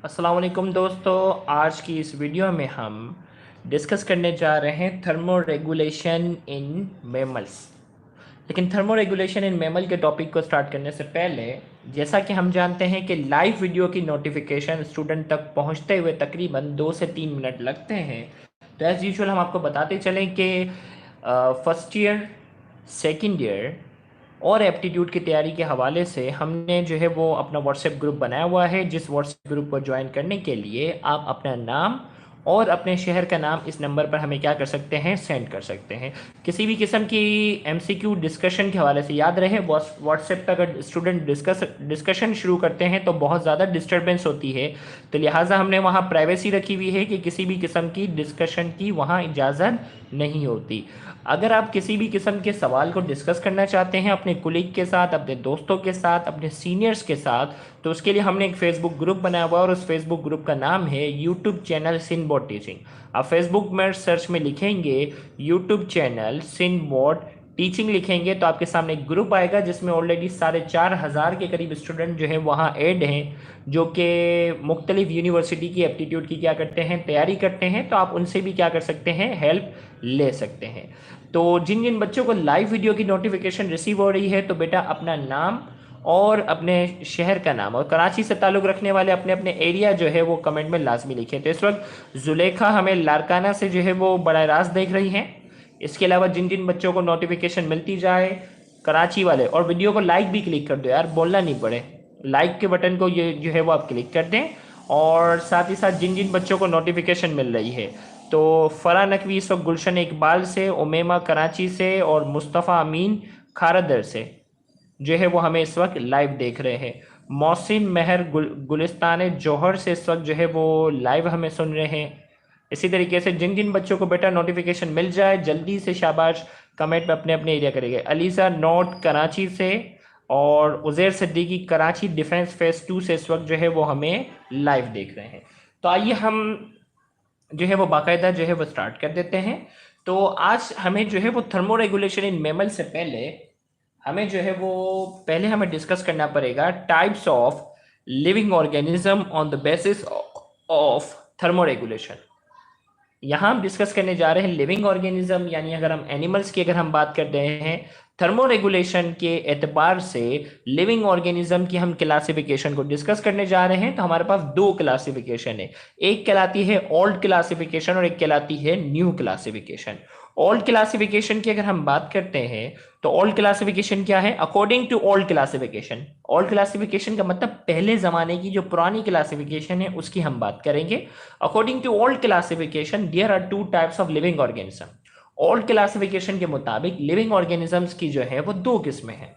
अस्सलाम वालेकुम दोस्तों। आज की इस वीडियो में हम डिस्कस करने जा रहे हैं थर्मो रेगुलेशन इन मैमल्स। लेकिन थर्मो रेगुलेशन इन मैमल के टॉपिक को स्टार्ट करने से पहले, जैसा कि हम जानते हैं कि लाइव वीडियो की नोटिफिकेशन स्टूडेंट तक पहुंचते हुए तकरीबन 2 से 3 मिनट लगते हैं। तो एज़ यूजुअल हम आपको बताते चलें कि फर्स्ट ईयर, सेकेंड ईयर और एप्टीट्यूड की तैयारी के हवाले से हमने जो है वो अपना व्हाट्सएप ग्रुप बनाया हुआ है, जिस व्हाट्सएप ग्रुप को ज्वाइन करने के लिए आप अपना नाम और अपने शहर का नाम इस नंबर पर हमें क्या कर सकते हैं, सेंड कर सकते हैं। किसी भी किस्म की एमसीक्यू डिस्कशन के हवाले से याद रहे, व्हाट्सएप पर अगर स्टूडेंट डिस्कशन शुरू करते हैं तो बहुत ज़्यादा डिस्टर्बेंस होती है। तो लिहाजा हमने वहाँ प्राइवेसी रखी हुई है कि किसी भी किस्म की डिस्कशन की वहाँ इजाज़त नहीं होती। अगर आप किसी भी किस्म के सवाल को डिस्कस करना चाहते हैं अपने कुलीग के साथ, अपने दोस्तों के साथ, अपने सीनियर्स के साथ, तो उसके लिए हमने एक फेसबुक ग्रुप बनाया हुआ है और उस फेसबुक ग्रुप का नाम है यूट्यूब चैनल सिनबॉट टीचिंग। आप फेसबुक में सर्च में लिखेंगे यूट्यूब चैनल सिनबॉट टीचिंग, लिखेंगे तो आपके सामने एक ग्रुप आएगा जिसमें ऑलरेडी 4,500 के करीब स्टूडेंट जो है वहाँ ऐड हैं, जो कि मुख्तलिफ यूनिवर्सिटी की एप्टीट्यूड की क्या करते हैं, तैयारी करते हैं। तो आप उनसे भी क्या कर सकते हैं, हेल्प ले सकते हैं। तो जिन जिन बच्चों को लाइव वीडियो की नोटिफिकेशन रिसीव हो रही है, तो बेटा अपना नाम और अपने शहर का नाम और कराची से ताल्लुक़ रखने वाले अपने अपने एरिया जो है वो कमेंट में लाजमी लिखें। तो इस वक्त जुलेखा हमें लारकाना से जो है वो बड़ा रास्त देख रही हैं। इसके अलावा जिन जिन बच्चों को नोटिफिकेशन मिलती जाए, कराची वाले, और वीडियो को लाइक भी क्लिक कर दो यार, बोलना नहीं पड़े, लाइक के बटन को ये जो है वो आप क्लिक कर दें। और साथ ही साथ जिन जिन बच्चों को नोटिफिकेशन मिल रही है, तो फ़रा नकवी इस वक्त गुलशन इकबाल से, उमेमा कराची से और मुस्तफ़ा अमीन खारदर से जो है वो हमें इस वक्त लाइव देख रहे हैं। मौसिन महर गुलिस्तान जौहर से इस वक्त जो है वो लाइव हमें सुन रहे हैं। इसी तरीके से जिन जिन बच्चों को बेटा नोटिफिकेशन मिल जाए जल्दी से शाबाश कमेंट में अपने अपने एरिया करेंगे। अलीसा नॉर्थ कराची से और उज़ैर सिद्दीकी कराची डिफेंस फेस 2 से इस वक्त जो है वो हमें लाइव देख रहे हैं। तो आइए हम जो है वो बाकायदा जो है वो स्टार्ट कर देते हैं। तो आज हमें जो है वो थर्मो रेगुलेशन इन मेमल से पहले हमें जो है वो पहले हमें डिस्कस करना पड़ेगा types of living organism on the basis of thermo regulation. यहाँ हम डिस्कस करने जा रहे हैं लिविंग ऑर्गेनिज्म, यानी अगर हम एनिमल्स की अगर हम बात कर रहे हैं थर्मो रेगुलेशन के एतबार से लिविंग ऑर्गेनिज्म की हम क्लासिफिकेशन को डिस्कस करने जा रहे हैं। तो हमारे पास दो क्लासिफिकेशन है, एक कहलाती है ओल्ड क्लासिफिकेशन और एक कहलाती है न्यू क्लासिफिकेशन। ओल्ड क्लासिफिकेशन की अगर हम बात करते हैं तो ओल्ड क्लासिफिकेशन क्या है, according to old classification. Old classification का मतलब पहले जमाने की जो पुरानी क्लासिफिकेशन है उसकी हम बात करेंगे। According to old classification there are two types of living organism. Old classification के मुताबिक लिविंग ऑर्गेनिजम्स की जो है वो दो किस्में हैं।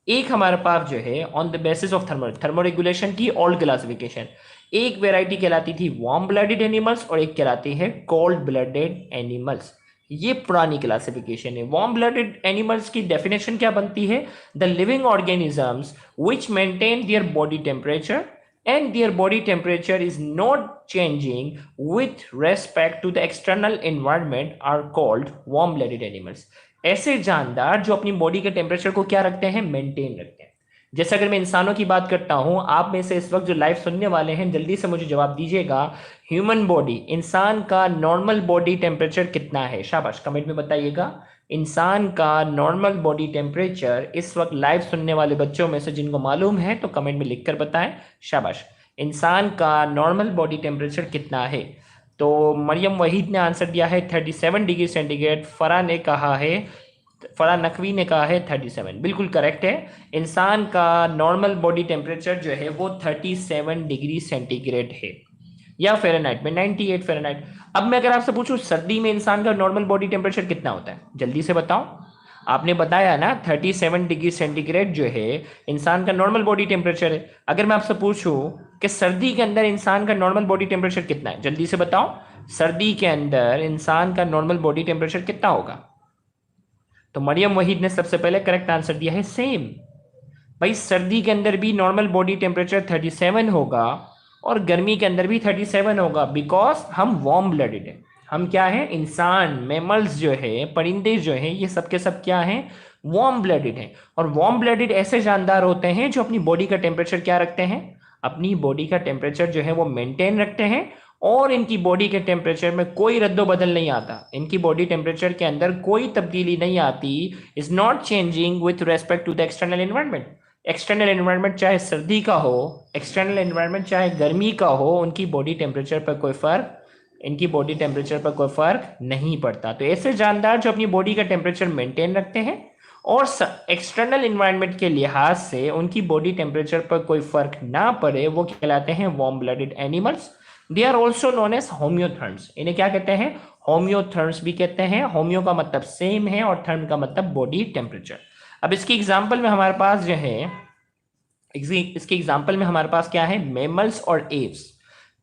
एक हमारे पास जो है on the basis of thermo regulation की ओल्ड क्लासिफिकेशन, एक वेराइटी कहलाती थी वार्म ब्लडेड एनिमल्स और एक कहलाती है कोल्ड ब्लडेड एनिमल्स। ये पुरानी क्लासिफिकेशन है। वार्म ब्लडेड एनिमल्स की डेफिनेशन क्या बनती है, the living organisms which maintain their body temperature and their body temperature is not changing with respect to the external environment are called warm blooded animals। ऐसे जानदार जो अपनी body के temperature को क्या रखते हैं, मेंटेन रखते हैं। जैसे अगर मैं इंसानों की बात करता हूं, आप में से इस वक्त जो लाइव सुनने वाले हैं जल्दी से मुझे जवाब दीजिएगा, ह्यूमन बॉडी, इंसान का नॉर्मल बॉडी टेम्परेचर कितना है, शाबाश कमेंट में बताइएगा। इंसान का नॉर्मल बॉडी टेम्परेचर इस वक्त लाइव सुनने वाले बच्चों में से जिनको मालूम है तो कमेंट में लिखकर बताएं, शाबाश। इंसान का नॉर्मल बॉडी टेम्परेचर कितना है? तो मरियम वहीद ने आंसर दिया है 37 डिग्री सेंटीग्रेड। फरा नकवी ने कहा है 37, बिल्कुल करेक्ट है। इंसान का नॉर्मल बॉडी टेम्परेचर जो है वो 37 डिग्री सेंटीग्रेड है, या फ़ारेनहाइट में 98 फ़ारेनहाइट। अब मैं अगर आपसे पूछूं सर्दी में इंसान का नॉर्मल बॉडी टेम्परेचर कितना होता है, जल्दी से बताओ। आपने बताया ना 37 डिग्री सेंटीग्रेड जो है इंसान का नॉर्मल बॉडी टेम्परेचर है। अगर मैं आपसे पूछूं कि सर्दी के अंदर इंसान का नॉर्मल बॉडी टेम्परेचर कितना है, जल्दी से बताओ। सर्दी के अंदर इंसान का नॉर्मल बॉडी टेम्परेचर कितना होगा? तो मरियम वहीद ने सबसे पहले करेक्ट आंसर दिया है सेम। भाई सर्दी के अंदर भी नॉर्मल बॉडी टेम्परेचर 37 होगा और गर्मी के अंदर भी 37 होगा, बिकॉज हम वार्म ब्लडेड है। हम क्या है, इंसान, मैमल्स जो है, परिंदे जो हैं, ये सब के सब क्या हैं, वार्म ब्लडेड हैं। और वार्म ब्लडेड ऐसे जानदार होते हैं जो अपनी बॉडी का टेम्परेचर क्या रखते हैं, अपनी बॉडी का टेम्परेचर जो है वो मेंटेन रखते हैं और इनकी बॉडी के टेम्परेचर में कोई रद्दो बदल नहीं आता, इनकी बॉडी टेम्परेचर के अंदर कोई तब्दीली नहीं आती, is not changing with respect to the external environment. External environment चाहे सर्दी का हो, एक्सटर्नल एनवायरनमेंट चाहे गर्मी का हो, उनकी बॉडी टेम्परेचर पर कोई फर्क इनकी बॉडी टेम्परेचर पर कोई फर्क नहीं पड़ता। तो ऐसे जानदार जो अपनी बॉडी का टेम्परेचर मेंटेन रखते हैं और एक्सटर्नल इन्वायरमेंट के लिहाज से उनकी बॉडी टेम्परेचर पर कोई फर्क ना पड़े, वो कहलाते हैं warm blooded animals. They are also known as homeotherms. इन्हें क्या कहते हैं? होम्योथर्म्स भी कहते हैं। होम्यो का मतलब सेम है और थर्म का मतलब बॉडी टेम्परेचर। अब इसकी एग्जाम्पल में हमारे पास जो है, इसके एग्जाम्पल में हमारे पास क्या है? मेमल्स और एव्स।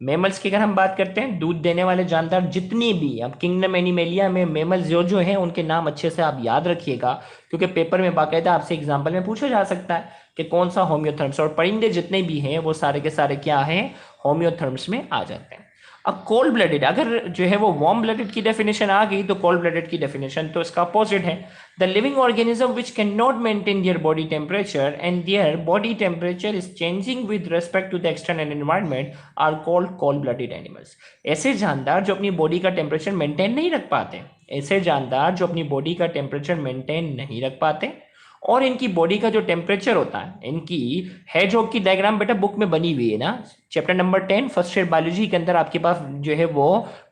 मेमल्स की अगर हम बात करते हैं, दूध देने वाले जानदार जितनी भी, अब किंगडम एनिमेलिया में मेमल्स जो हैं उनके नाम अच्छे से आप याद रखिएगा, क्योंकि पेपर में बाकायदा आपसे एग्जाम्पल में पूछा जा सकता है कि कौन सा होम्योथर्म्स, और परिंदे जितने भी हैं वो सारे के सारे क्या हैं? होम्योथर्म्स में आ जाते हैं। अब कोल्ड ब्लडेड, अगर जो है वो वार्म ब्लडेड की डेफिनेशन आ गई तो कोल्ड ब्लडेड की डेफिनेशन तो इसका अपोजिट है। The living organism which can not maintain their body temperature and their body temperature is changing with respect to the external environment are called cold blooded animals. ऐसे जानदार जो अपनी body का temperature maintain नहीं रख पाते, ऐसे जानदार जो अपनी बॉडी का टेम्परेचर मेंटेन नहीं रख पाते और इनकी बॉडी का जो टेम्परेचर होता है, इनकी हेजहॉग की डायग्राम बेटा बुक में बनी हुई है ना, chapter number 10 first year biology के अंदर आपके पास जो है वो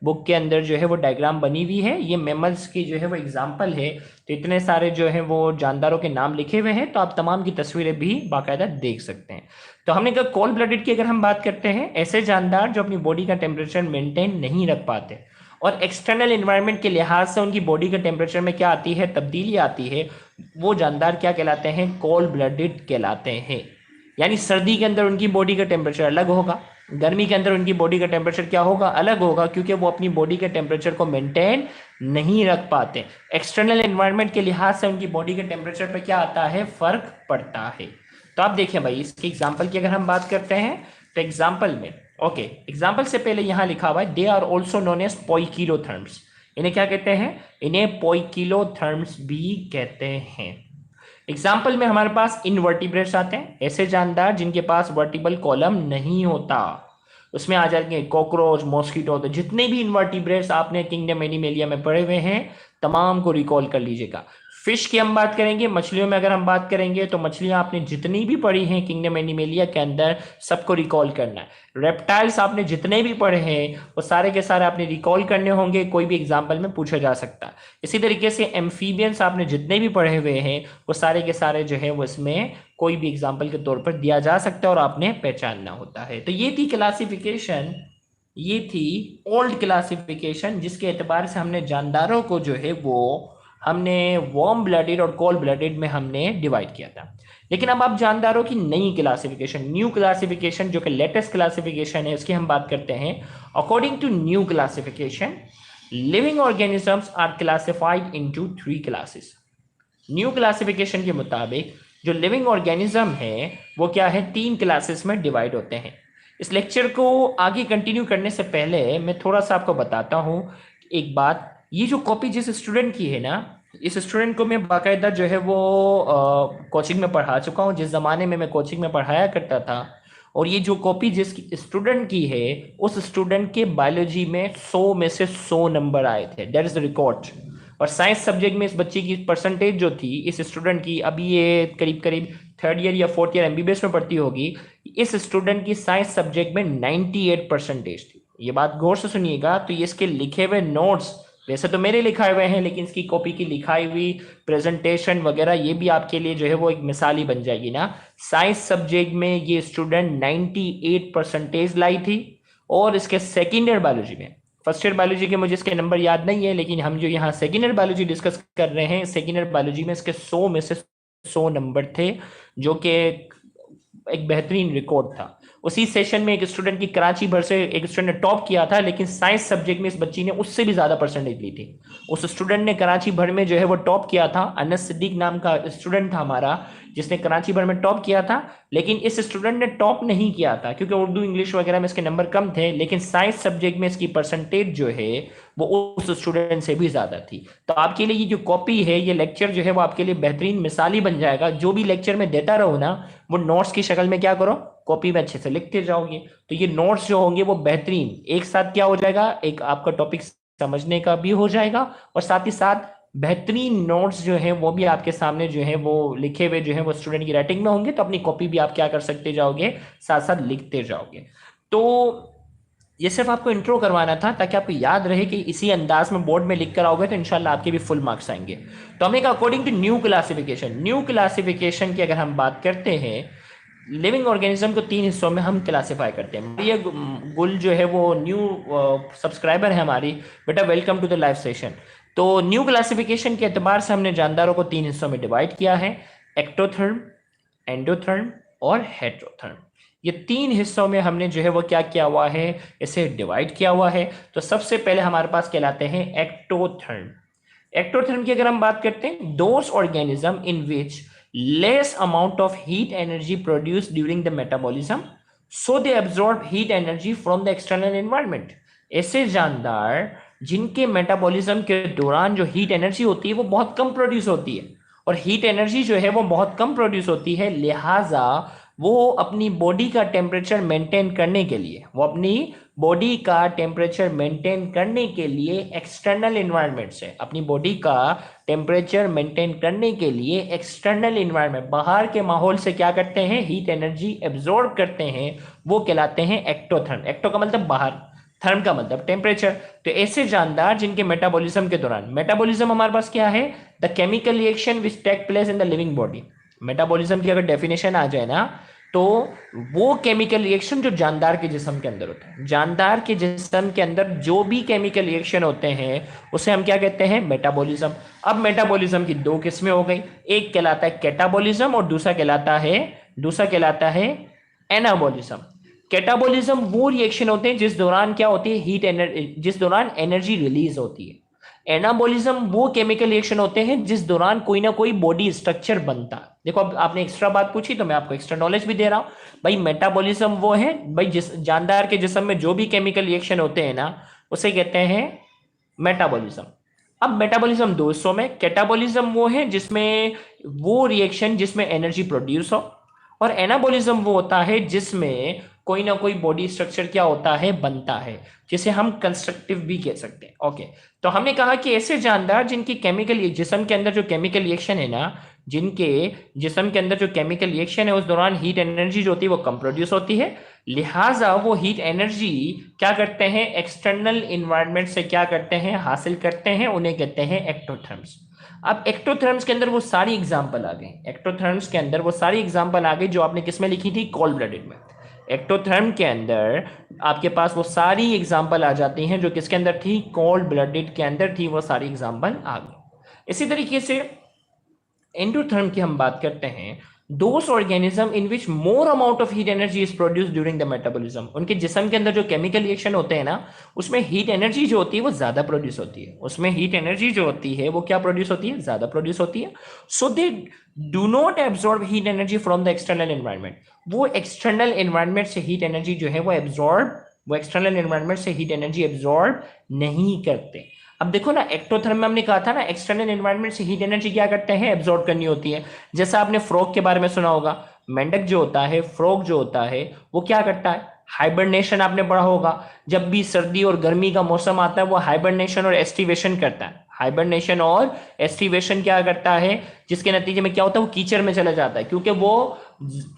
बुक के अंदर जो है वो डायग्राम बनी हुई है। ये मेमल्स की जो है वो एग्जांपल है, तो इतने सारे जो है वो जानदारों के नाम लिखे हुए हैं, तो आप तमाम की तस्वीरें भी बाकायदा देख सकते हैं। तो हमने कहा कोल्ड ब्लडेड की अगर हम बात करते हैं, ऐसे जानदार जो अपनी बॉडी का टेम्परेचर मेंटेन नहीं रख पाते और एक्सटर्नल एनवायरनमेंट के लिहाज से उनकी बॉडी के टेम्परेचर में क्या आती है? तब्दीली आती है, वो जानदार क्या कहलाते हैं? कोल्ड ब्लडेड कहलाते हैं। यानी सर्दी के अंदर उनकी बॉडी का टेम्परेचर अलग होगा, गर्मी के अंदर उनकी बॉडी का टेम्परेचर क्या होगा? अलग होगा, क्योंकि वो अपनी बॉडी के टेम्परेचर को मेंटेन नहीं रख पाते। एक्सटर्नल एनवायरनमेंट के लिहाज से उनकी बॉडी के टेम्परेचर पर क्या आता है? फर्क पड़ता है। तो आप देखिए भाई, इसके एग्जाम्पल की अगर हम बात करते हैं तो एग्जाम्पल में एग्जाम्पल से पहले यहां लिखा हुआ है they are also known as poikilotherms. इन्हें क्या कहते हैं? इन्हें पोइकिलोथर्म्स भी कहते हैं। एग्जाम्पल में हमारे पास इनवर्टिब्रेट्स आते हैं, ऐसे जानदार जिनके पास वर्टिबल कॉलम नहीं होता। उसमें आ जाएंगे कॉकरोच, मॉस्किटो, तो जितने भी इनवर्टिब्रेट्स आपने किंगडम एनिमेलिया में पढ़े हुए हैं तमाम को रिकॉल कर लीजिएगा। फिश की हम बात करेंगे, मछलियों में अगर हम बात करेंगे तो मछलियां आपने जितनी भी पढ़ी हैं किंगडम एनिमेलिया के अंदर सबको रिकॉल करना है। रेप्टाइल्स आपने जितने भी पढ़े हैं वो सारे के सारे आपने रिकॉल करने होंगे, कोई भी एग्जाम्पल में पूछा जा सकता है। इसी तरीके से एम्फीबियंस आपने जितने भी पढ़े हुए हैं वो सारे के सारे जो है वो इसमें कोई भी एग्जाम्पल के तौर पर दिया जा सकता है और आपने पहचानना होता है। तो ये थी क्लासिफिकेशन, ये थी ओल्ड क्लासिफिकेशन, जिसके एतबार से हमने जानदारों को जो है वो हमने वार्म ब्लडेड और कोल्ड ब्लडेड में हमने डिवाइड किया था। लेकिन अब आप जानदारों की नई क्लासिफिकेशन, न्यू क्लासिफिकेशन, जो कि लेटेस्ट क्लासिफिकेशन है, इसकी हम बात करते हैं। According to new classification, living organisms are classified into 3 classes. New classification के मुताबिक जो लिविंग ऑर्गेनिज्म है वो क्या है? 3 क्लासेस में डिवाइड होते हैं। इस लेक्चर को आगे कंटिन्यू करने से पहले मैं थोड़ा सा आपको बताता हूं एक बात। ये जो कॉपी जिस स्टूडेंट की है ना, इस स्टूडेंट को मैं बाकायदा जो है वो कोचिंग में पढ़ा चुका हूँ, जिस ज़माने में मैं कोचिंग में पढ़ाया करता था। और ये जो कॉपी जिस स्टूडेंट की है, उस स्टूडेंट के बायोलॉजी में 100 में से 100 नंबर आए थे, दैट इज द रिकॉर्ड। और साइंस सब्जेक्ट में इस बच्चे की परसेंटेज जो थी, इस स्टूडेंट की, अभी ये करीब करीब 3rd ईयर या 4th ईयर MBBS में पढ़ती होगी, इस स्टूडेंट की साइंस सब्जेक्ट में 98 परसेंटेज थी। ये बात गौर से सुनिएगा। तो ये इसके लिखे हुए नोट्स, वैसे तो मेरे लिखाए हुए हैं, लेकिन इसकी कॉपी की लिखाई हुई प्रेजेंटेशन वगैरह ये भी आपके लिए जो है वो एक मिसाल ही बन जाएगी ना। साइंस सब्जेक्ट में ये स्टूडेंट 98 परसेंटेज लाई थी। और इसके सेकेंड ईयर बायोलॉजी में, फर्स्ट ईयर बायोलॉजी के मुझे इसके नंबर याद नहीं है, लेकिन हम जो यहाँ सेकेंड ईयर बायोलॉजी डिस्कस कर रहे हैं, सेकेंड ईयर बायोलॉजी में इसके 100 में से 100 नंबर थे, जो कि एक बेहतरीन रिकॉर्ड था। उसी सेशन में एक स्टूडेंट की कराची भर से एक स्टूडेंट ने टॉप किया था, लेकिन साइंस सब्जेक्ट में इस बच्ची ने उससे भी ज्यादा परसेंटेज ली थी। उस स्टूडेंट ने कराची भर में जो है वो टॉप किया था। अनस सिद्दीक नाम का स्टूडेंट था हमारा, जिसने कराची भर में टॉप किया था। लेकिन इस स्टूडेंट ने टॉप नहीं किया था क्योंकि उर्दू इंग्लिश वगैरह में इसके नंबर कम थे, लेकिन साइंस सब्जेक्ट में इसकी परसेंटेज जो है वो उस स्टूडेंट से भी ज्यादा थी। तो आपके लिए ये जो कॉपी है, ये लेक्चर जो है वो आपके लिए बेहतरीन मिसाल ही बन जाएगा। जो भी लेक्चर में देता रहो ना, वो नोट्स की शक्ल में क्या करो, कॉपी में अच्छे से लिखते जाओगे तो ये नोट्स जो होंगे वो बेहतरीन एक साथ क्या हो जाएगा, एक आपका टॉपिक समझने का भी हो जाएगा और साथ ही साथ बेहतरीन नोट्स जो है वो भी आपके सामने जो है वो लिखे हुए जो है वो स्टूडेंट की राइटिंग में होंगे, तो अपनी कॉपी भी आप क्या कर सकते जाओगे, साथ साथ लिखते जाओगे। तो ये सिर्फ आपको इंट्रो करवाना था ताकि आपको याद रहे कि इसी अंदाज में बोर्ड में लिख कर आओगे तो इंशाल्लाह आपके भी फुल मार्क्स आएंगे। तो हमें अकॉर्डिंग टू न्यू क्लासिफिकेशन की अगर हम बात करते हैं, लिविंग ऑर्गेनिज्म को 3 हिस्सों में हम क्लासिफाई करते हैं। ये गुल जो है वो न्यू सब्सक्राइबर है हमारी, बेटा welcome to the live session. तो न्यू क्लासिफिकेशन के एतबार से हमने जानदारों को 3 हिस्सों में डिवाइड किया है, एक्टोथर्म, एंडोथर्म और हेट्रोथर्म। ये 3 हिस्सों में हमने जो है वो क्या किया हुआ है, इसे डिवाइड किया हुआ है। तो सबसे पहले हमारे पास कहलाते हैं एक्टोथर्म। एक्टोथर्म की अगर हम बात करते हैं, those organism in which less amount of heat energy produce during the metabolism so they absorb heat energy from the external environment. ऐसे जानदार जिनके मेटाबॉलिज्म के दौरान जो हीट एनर्जी होती है वो बहुत कम प्रोड्यूस होती है, और हीट एनर्जी जो है वो बहुत कम प्रोड्यूस होती है, लिहाजा वो अपनी बॉडी का टेम्परेचर मेंटेन करने के लिए, एक्सटर्नल एनवायरनमेंट से अपनी बॉडी का टेम्परेचर मेंटेन करने के लिए एक्सटर्नल एनवायरनमेंट, बाहर के माहौल से क्या करते हैं, हीट एनर्जी एब्जॉर्ब करते हैं, वो कहलाते हैं एक्टोथर्म। एक्टो का मतलब बाहर, थर्म का मतलब टेम्परेचर। तो ऐसे जानदार जिनके मेटाबॉलिज्म के दौरान, मेटाबॉलिज्म हमारे पास क्या है, the chemical reaction which take place in the living body. Metabolism की अगर डेफिनेशन आ जाए ना, तो वो केमिकल रिएक्शन जो जानदार के जिस्म के अंदर होते हैं, जानदार के जिस्म के अंदर जो भी केमिकल रिएक्शन होते हैं उसे हम क्या कहते हैं, मेटाबॉलिज्म। अब मेटाबॉलिज्म की 2 किस्में हो गई, एक कहलाता है कैटाबॉलिज्म और दूसरा कहलाता है एनाबॉलिज्म। कैटाबॉलिज्म वो रिएक्शन होते हैं जिस दौरान क्या होती है, जिस दौरान एनर्जी रिलीज होती है। एनाबॉलिज्म वो केमिकल रिएक्शन होते हैं जिस दौरान कोई ना कोई बॉडी स्ट्रक्चर बनता है। देखो अब आपने एक्स्ट्रा बात पूछी तो मैं आपको एक्स्ट्रा नॉलेज भी दे रहा हूं भाई। मेटाबॉलिज्म वो है भाई जिस जानदार के जिस्म में जो भी केमिकल रिएक्शन होते हैं ना, उसे कहते हैं मेटाबॉलिज्म। अब मेटाबॉलिज्म 2 हिस्सों में, कैटाबॉलिज्म वो है जिसमें वो रिएक्शन जिसमें एनर्जी प्रोड्यूस हो, और एनाबॉलिज्म वो होता है जिसमें कोई ना कोई बॉडी स्ट्रक्चर क्या होता है, बनता है, जिसे हम कंस्ट्रक्टिव भी कह सकते हैं। ओके, तो हमने कहा कि ऐसे जानदार जिनकी केमिकल जिस्म के अंदर जो केमिकल रिएक्शन है ना, जिनके जिस्म के अंदर जो केमिकल रिएक्शन है उस दौरान हीट एनर्जी जो होती है वो कम प्रोड्यूस होती है, लिहाजा वो हीट एनर्जी क्या करते हैं, एक्सटर्नल इन्वायरमेंट से क्या करते हैं, हासिल करते हैं, उन्हें कहते हैं एक्टोथर्म्स। अब एक्टोथर्म्स के अंदर वो सारी एग्जांपल आ गई, एक्टोथर्म्स के अंदर वो सारी एग्जांपल आ गई जो आपने किसमें लिखी थी, कोल्ड ब्लडेड में। एक्टोथर्म के अंदर आपके पास वो सारी एग्जांपल आ जाती हैं जो किसके अंदर थी, कोल्ड ब्लडेड के अंदर थी, वो सारी एग्जांपल आ गई। इसी तरीके से एंडोथर्म की हम बात करते हैं, those organism in which more amount of heat energy is produce during the metabolism. उनके जिस्म के अंदर जो केमिकल रिएक्शन होते हैं ना, उसमें हीट एनर्जी जो होती है वो ज्यादा प्रोड्यूस होती है, उसमें हीट एनर्जी जो होती है वो क्या प्रोड्यूस होती है, ज्यादा प्रोड्यूस होती है। So they do not absorb heat energy from the external environment. वो एक्सटर्नल एनवायरनमेंट से हीट एनर्जी जो है वो एक्सटर्नल एनवायरनमेंट से हीट एनर्जी एब्जॉर्ब नहीं करते। अब देखो ना, एक्टोथर्म में हमने कहा था ना, एक्सटर्नल एनवायरनमेंट से हीट एनर्जी क्या करते हैं, एब्जॉर्ब करनी होती है। जैसा आपने फ्रॉग के बारे में सुना होगा, मेंढक जो होता है, फ्रॉग जो होता है, वो क्या करता है, हाइबरनेशन आपने पढ़ा होगा। जब भी सर्दी और गर्मी का मौसम आता है वो हाइबरनेशन और एस्टिवेशन करता है। हाइबरनेशन और एस्टिवेशन क्या करता है, जिसके नतीजे में क्या होता है, वो कीचड़ में चला जाता है, क्योंकि वो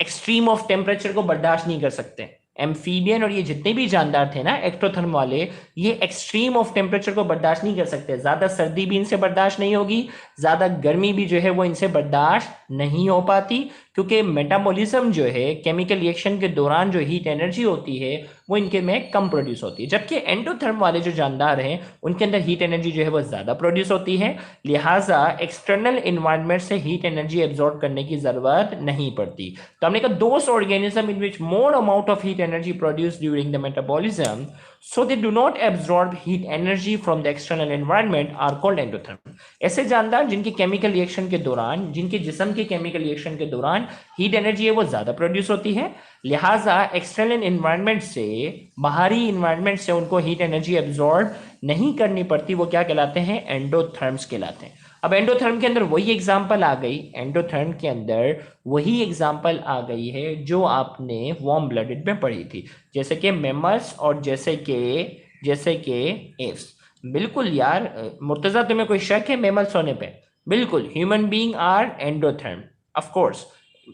एक्सट्रीम ऑफ टेम्परेचर को बर्दाश्त नहीं कर सकते। एम्फीबियन और ये जितने भी जानदार थे ना एक्टोथर्म वाले, ये एक्सट्रीम ऑफ टेम्परेचर को बर्दाश्त नहीं कर सकते। ज्यादा सर्दी भी इनसे बर्दाश्त नहीं होगी, ज्यादा गर्मी भी जो है वो इनसे बर्दाश्त नहीं हो पाती, क्योंकि मेटाबॉलिज्म जो है, केमिकल रिएक्शन के दौरान जो हीट एनर्जी होती है वो इनके में कम प्रोड्यूस होती है। जबकि एंडोथर्म वाले जो जानदार हैं उनके अंदर हीट एनर्जी जो है वो ज्यादा प्रोड्यूस होती है, लिहाजा एक्सटर्नल इन्वायरमेंट से हीट एनर्जी एब्जॉर्ब करने की जरूरत नहीं पड़ती। तो हमने कहा those organism in which more amount of heat energy produce during the metabolism so they do not absorb heat energy from the external environment are called endotherm। ऐसे जानदार जिनके केमिकल रिएक्शन के दौरान, जिनके जिस्म के केमिकल रिएक्शन के दौरान हीट एनर्जी है वो ज्यादा प्रोड्यूस होती है, लिहाजा एक्सटर्नल एनवायरनमेंट से, बाहरी एनवायरनमेंट से उनको हीट एनर्जी एब्जॉर्ब नहीं करनी पड़ती, वो क्या कहलाते हैं, एंडोथर्म्स कहलाते हैं। अब एंडोथर्म के अंदर वही एग्जांपल आ गई, एंडोथर्म के अंदर वही एग्जांपल आ गई है जो आपने वार्म ब्लडेड में पढ़ी थी, जैसे कि मेमल्स और जैसे कि एव्स। बिल्कुल यार मुर्तजा, तुम्हें कोई शक है मेमल्स होने पे? बिल्कुल, human being are endotherm, of course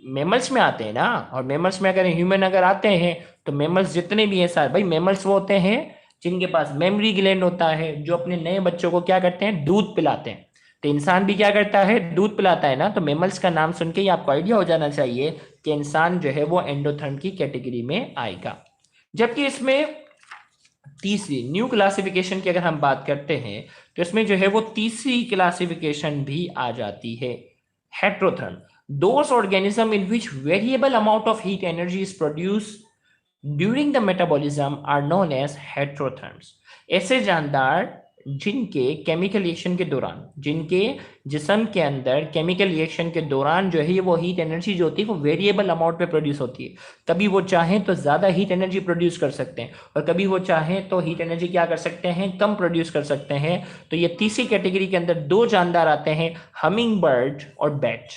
mammals में आते हैं ना। और मेमल्स में अगर ह्यूमन अगर आते हैं तो मेमल्स जितने भी हैं सारे, भाई मेमल्स वो होते हैं जिनके पास मेमोरी ग्लैंड होता है, जो अपने नए बच्चों को क्या करते हैं, दूध पिलाते हैं। तो इंसान भी क्या करता है, दूध पिलाता है ना। तो मेमल्स का नाम सुन के ही आपको आइडिया हो जाना चाहिए कि इंसान जो है वो एंडोथर्म की कैटेगरी में आएगा। जबकि इसमें तीसरी न्यू क्लासिफिकेशन की अगर हम बात करते हैं तो इसमें जो है वो तीसरी क्लासिफिकेशन भी आ जाती है, heterotherm. Those organism in which variable amount of heat energy is produce during the metabolism are known as heterotherms. ऐसे जानदार जिनके केमिकल रिएक्शन के दौरान, जिनके जिस्म के अंदर केमिकल रिएक्शन के दौरान जो है वो हीट एनर्जी जो होती है वो वेरिएबल अमाउंट में प्रोड्यूस होती है। कभी वो चाहें तो ज़्यादा हीट एनर्जी प्रोड्यूस कर सकते हैं और कभी वो चाहें तो हीट एनर्जी क्या कर सकते हैं, कम प्रोड्यूस कर सकते हैं। तो ये तीसरी कैटेगरी के अंदर दो जानदार आते हैं, हमिंग बर्ड और बैट।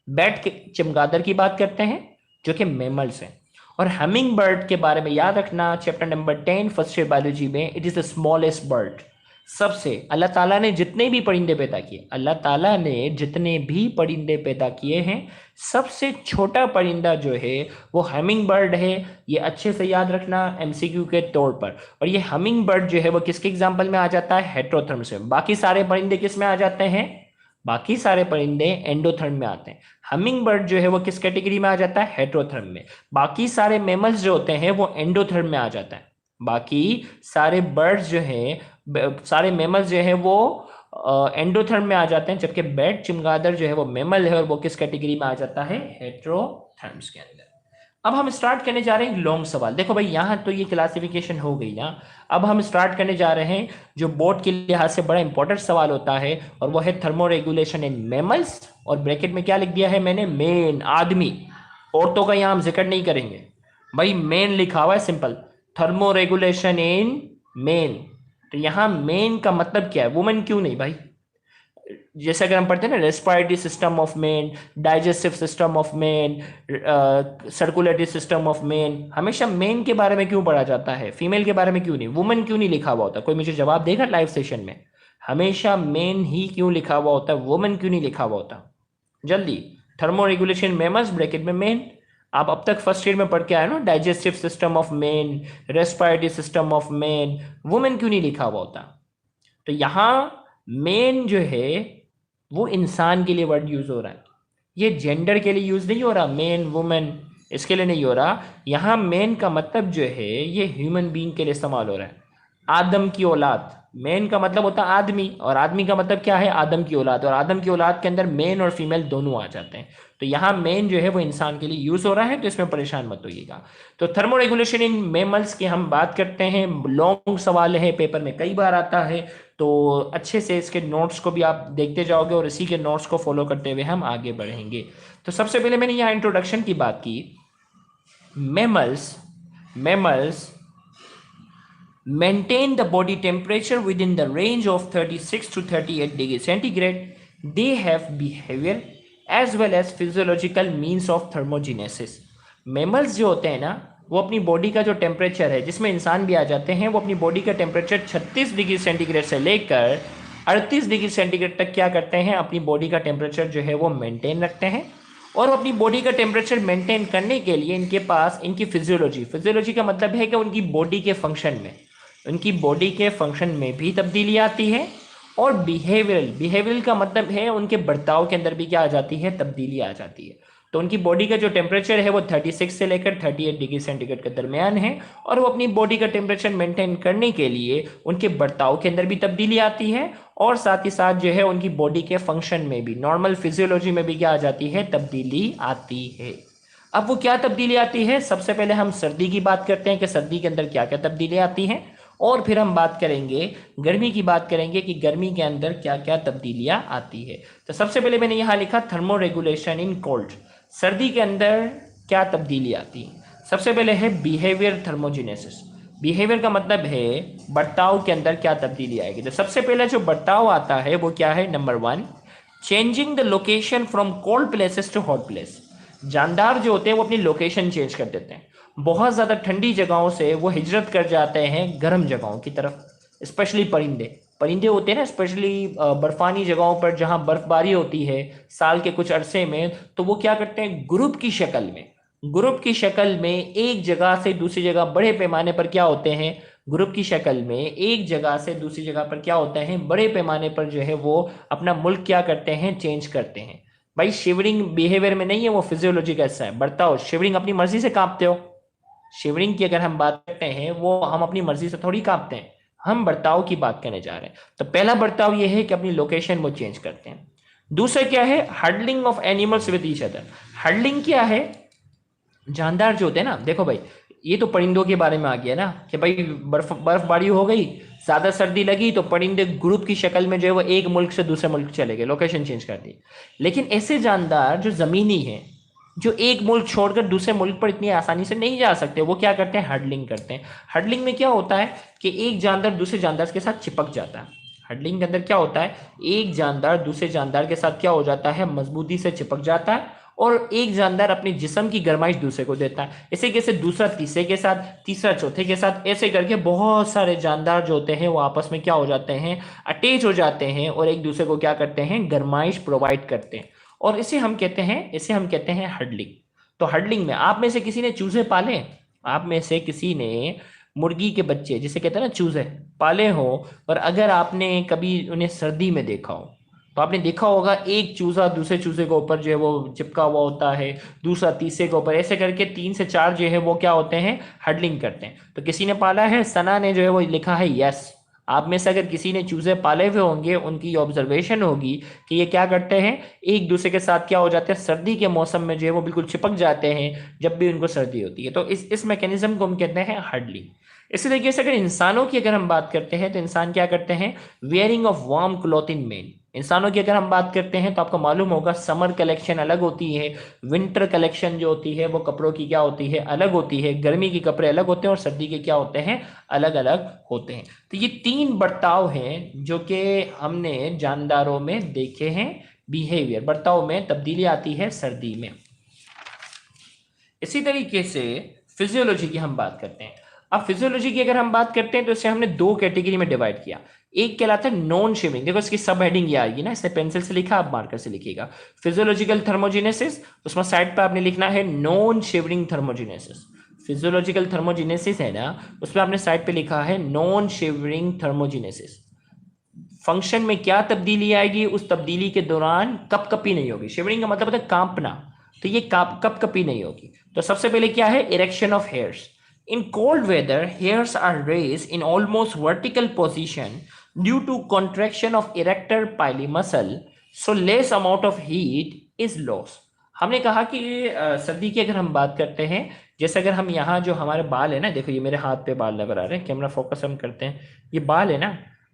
बैट के चमगादड़ की बात करते हैं जो कि मेमल्स हैं। और हमिंग बर्ड के बारे में याद रखना, chapter number 10 first year biology में, it is the smallest bird. सबसे अल्लाह ताला ने जितने भी परिंदे पैदा किए, अल्लाह ताला ने जितने भी परिंदे पैदा किए हैं, सबसे छोटा परिंदा जो है वो हमिंग बर्ड है। ये अच्छे से याद रखना एमसीक्यू के तौर पर। और ये हमिंग बर्ड जो है वो किसके एग्जाम्पल में आ जाता है, हेट्रोथर्म से। बाकी सारे परिंदे किस में आ जाते हैं, बाकी सारे परिंदे एंडोथर्म में आते हैं। हमिंग बर्ड जो है वो किस कैटेगरी में आ जाता है, हेट्रोथर्म में। बाकी सारे मेमल्स जो होते हैं वो एंडोथर्म में आ जाता है। बाकी सारे बर्ड्स जो हैं, सारे मेमल्स जो है वो एंडोथर्म में आ जाते हैं, जबकि बैट चमगादड़ जो है वो मेमल है और वो किस कैटेगरी में आ जाता है, हेट्रोथर्म्स के अंदर। अब हम स्टार्ट करने जा रहे हैं लॉन्ग सवाल। देखो भाई यहाँ तो ये क्लासिफिकेशन हो गई ना। अब हम स्टार्ट करने जा रहे हैं जो बोर्ड के लिहाज से बड़ा इंपॉर्टेंट सवाल होता है, और वो है थर्मो रेगुलेशन इन मेमल्स। और ब्रैकेट में क्या लिख दिया है मैंने, मेन, आदमी। औरतों का यहाँ हम जिक्र नहीं करेंगे भाई, मेन लिखा हुआ है simple, thermo regulation in main. तो यहाँ मेन का मतलब क्या है, वुमेन क्यों नहीं भाई? जैसे अगर हम पढ़ते हैं ना, respiratory system of main, digestive system of main, circulatory system of main, हमेशा मेन के बारे में क्यों पढ़ा जाता है, फीमेल के बारे में क्यों नहीं, वुमेन क्यों नहीं लिखा हुआ होता? कोई मुझे जवाब देगा लाइव सेशन में? हमेशा मेन ही क्यों लिखा हुआ होता है, वुमेन क्यों नहीं लिखा हुआ होता? जल्दी, थर्मो रेगुलेशन मेमल्स ब्रैकेट में मेन। आप अब तक फर्स्ट ईयर में पढ़ के आए ना, digestive system of main, respiratory system of main, women क्यों नहीं लिखा हुआ होता? तो यहाँ मेन जो है वो इंसान के लिए वर्ड यूज हो रहा है, ये जेंडर के लिए यूज नहीं हो रहा, मेन वुमेन इसके लिए नहीं हो रहा। यहाँ मेन का मतलब जो है ये ह्यूमन बीइंग के लिए इस्तेमाल हो रहा है। आदम की औलाद, मेन का मतलब होता है आदमी, और आदमी का मतलब क्या है, आदम की औलाद। और आदम की औलाद के अंदर मेन और फीमेल दोनों आ जाते हैं। तो यहाँ मेन जो है वो इंसान के लिए यूज हो रहा है, तो इसमें परेशान मत होइएगा। तो थर्मो रेगुलेशन इन मेमल्स की हम बात करते हैं, लॉन्ग सवाल है, पेपर में कई बार आता है। तो अच्छे से इसके नोट्स को भी आप देखते जाओगे और इसी के नोट्स को फॉलो करते हुए हम आगे बढ़ेंगे। तो सबसे पहले मैंने यहाँ इंट्रोडक्शन की बात की। Mammals maintain the body temperature within the range of 36 to 38 degrees centigrade. They have behavior as well as physiological means of thermogenesis. Mammals जो होते हैं ना, वो अपनी बॉडी का जो टेम्परेचर है, जिसमें इंसान भी आ जाते हैं, वो अपनी बॉडी का टेम्परेचर 36 डिग्री सेंटीग्रेड से लेकर 38 डिग्री सेंटीग्रेड तक क्या करते हैं, अपनी बॉडी का टेम्परेचर जो है वो मेंटेन रखते हैं। और अपनी बॉडी का टेम्परेचर मेंटेन करने के लिए इनके पास इनकी फिजियोलॉजी का मतलब है कि उनकी बॉडी के फंक्शन में, उनकी बॉडी के फंक्शन में भी तब्दीली आती है। और बिहेवियरल का मतलब है उनके बर्ताव के अंदर भी क्या आ जाती है, तब्दीली आ जाती है। तो उनकी बॉडी का जो टेम्परेचर है वो 36 से लेकर 38 डिग्री सेंटीग्रेड के दरमियान है, और वो अपनी बॉडी का टेम्परेचर मेंटेन करने के लिए उनके बर्ताव के अंदर भी तब्दीली आती है, और साथ ही साथ जो है उनकी बॉडी के फंक्शन में भी, नॉर्मल फिजियोलॉजी में भी क्या आ जाती है, तब्दीली आती है। अब वो क्या तब्दीली आती है, सबसे पहले हम सर्दी की बात करते हैं कि सर्दी के अंदर क्या क्या तब्दीली आती हैं, और फिर हम बात करेंगे गर्मी की, बात करेंगे कि गर्मी के अंदर क्या क्या तब्दीलियां आती है। तो सबसे पहले मैंने यहाँ लिखा थर्मो रेगुलेशन इन कोल्ड, सर्दी के अंदर क्या तब्दीली आती है। सबसे पहले है बिहेवियर थर्मोजेनेसिस। बिहेवियर का मतलब है बर्ताव के अंदर क्या तब्दीली आएगी। तो सबसे पहले जो बर्ताव आता है वो क्या है, number 1 changing the location from cold places to hot place. जानदार जो होते हैं वो अपनी लोकेशन चेंज कर देते हैं, बहुत ज़्यादा ठंडी जगहों से वो हिजरत कर जाते हैं गर्म जगहों की तरफ। स्पेशली परिंदे, परिंदे होते हैं ना, स्पेशली बर्फानी जगहों पर जहाँ बर्फबारी होती है साल के कुछ अरसे में, तो वो क्या करते हैं, ग्रुप की शक्ल में एक जगह से दूसरी जगह बड़े पैमाने पर क्या होते हैं, ग्रुप की शक्ल में एक जगह से दूसरी जगह पर क्या होते हैं, बड़े पैमाने पर जो है वो अपना मुल्क क्या करते हैं, चेंज करते हैं। भाई शिवरिंग बिहेवियर में नहीं है, वो फिजियोलॉजी का हिस्सा है। बर्ताव, शिवरिंग अपनी मर्जी से कांपते हो, शिवरिंग की अगर हम बात करते हैं वो हम अपनी मर्जी से थोड़ी कांपते हैं, हम बर्ताव की बात करने जा रहे हैं। तो पहला बर्ताव ये है कि अपनी लोकेशन वो चेंज करते हैं। दूसरा क्या है, huddling of animals with each other. Huddling क्या है, जानदार जो होते हैं ना, देखो भाई ये तो परिंदों के बारे में आ गया ना कि भाई बर्फबारी हो गई, ज्यादा सर्दी लगी, तो परिंदे ग्रुप की शक्ल में जो है वो एक मुल्क से दूसरे मुल्क चले गए, लोकेशन चेंज कर दी। लेकिन ऐसे जानदार जो जमीनी हैं, जो एक मुल्क छोड़कर दूसरे मुल्क पर इतनी आसानी से नहीं जा सकते, वो क्या करते हैं, हडलिंग करते हैं। हडलिंग में क्या होता है कि एक जानदार दूसरे जानदार के साथ चिपक जाता है। हडलिंग के अंदर क्या होता है, एक जानदार दूसरे जानदार के साथ क्या हो जाता है, मजबूती से चिपक जाता है, और एक जानदार अपने जिस्म की गर्माइश दूसरे को देता है। इसे कैसे, दूसरा तीसरे के साथ, तीसरा चौथे के साथ, ऐसे करके बहुत सारे जानदार जो होते हैं वो आपस में क्या हो जाते हैं, अटैच हो जाते हैं और एक दूसरे को क्या करते हैं, गर्माइश प्रोवाइड करते हैं। और इसे हम कहते हैं हडलिंग। तो हडलिंग में आप में से किसी ने चूजे पाले, आप में से किसी ने मुर्गी के बच्चे जिसे कहते हैं ना चूजे पाले हो, और अगर आपने कभी उन्हें सर्दी में देखा हो तो आपने देखा होगा एक चूजा दूसरे चूजे के ऊपर जो है वो चिपका हुआ होता है, दूसरा तीसरे के ऊपर, ऐसे करके 3 से 4 जो है वो क्या होते हैं, हडलिंग करते हैं। तो किसी ने पाला है, सना ने जो है वो लिखा है यस। आप में से अगर किसी ने चूजे पाले हुए होंगे, उनकी ऑब्जर्वेशन होगी कि ये क्या करते हैं, एक दूसरे के साथ क्या हो जाते हैं, सर्दी के मौसम में जो है वो बिल्कुल चिपक जाते हैं जब भी उनको सर्दी होती है। तो इस मैकेनिज्म को हम कहते हैं हडलिंग। इसी तरीके से अगर इंसानों की अगर हम बात करते हैं तो इंसान क्या करते हैं, wearing of warm cloth in main. इंसानों की अगर हम बात करते हैं तो आपको मालूम होगा समर कलेक्शन अलग होती है, विंटर कलेक्शन जो होती है वो कपड़ों की क्या होती है, अलग होती है। गर्मी के कपड़े अलग होते हैं और सर्दी के क्या होते हैं, अलग अलग होते हैं। तो ये 3 बर्ताव हैं जो कि हमने जानदारों में देखे हैं। बिहेवियर, बर्ताव में तब्दीली आती है सर्दी में। इसी तरीके से फिजियोलॉजी की हम बात करते हैं। अब फिजियोलॉजी की अगर हम बात करते हैं तो इसे हमने 2 कैटेगरी में डिवाइड किया। एक कहलाता है नॉन शिवरिंग, देखो इसकी सब हेडिंग ये आएगी ना, इससे पेंसिल से लिखा, आप मार्कर से लिखिएगा। फिजियोलॉजिकल थर्मोजेनेसिस, उसमें साइड पर आपने लिखना है non shivering thermogenesis. Physiological thermogenesis है ना, उसमें आपने साइड पे लिखा है नॉन शिवरिंग थर्मोजेनेसिस। फंक्शन में क्या तब्दीली आएगी, उस तब्दीली के दौरान कपकपी नहीं होगी। शिवरिंग का मतलब होता है कांपना, तो ये कपकपी नहीं होगी। तो सबसे पहले क्या है, erection of hairs. In cold weather, hairs are raised in almost vertical position due to contraction of erector pili muscle, so less amount of heat is lost. हमने कहा कि सर्दी की अगर हम बात करते हैं, जैसे अगर हम यहाँ जो हमारे बाल है ना, देखो ये मेरे हाथ पे बाल नजर आ रहे हैं, कैमरा फोकस हम करते हैं, ये बाल है ना,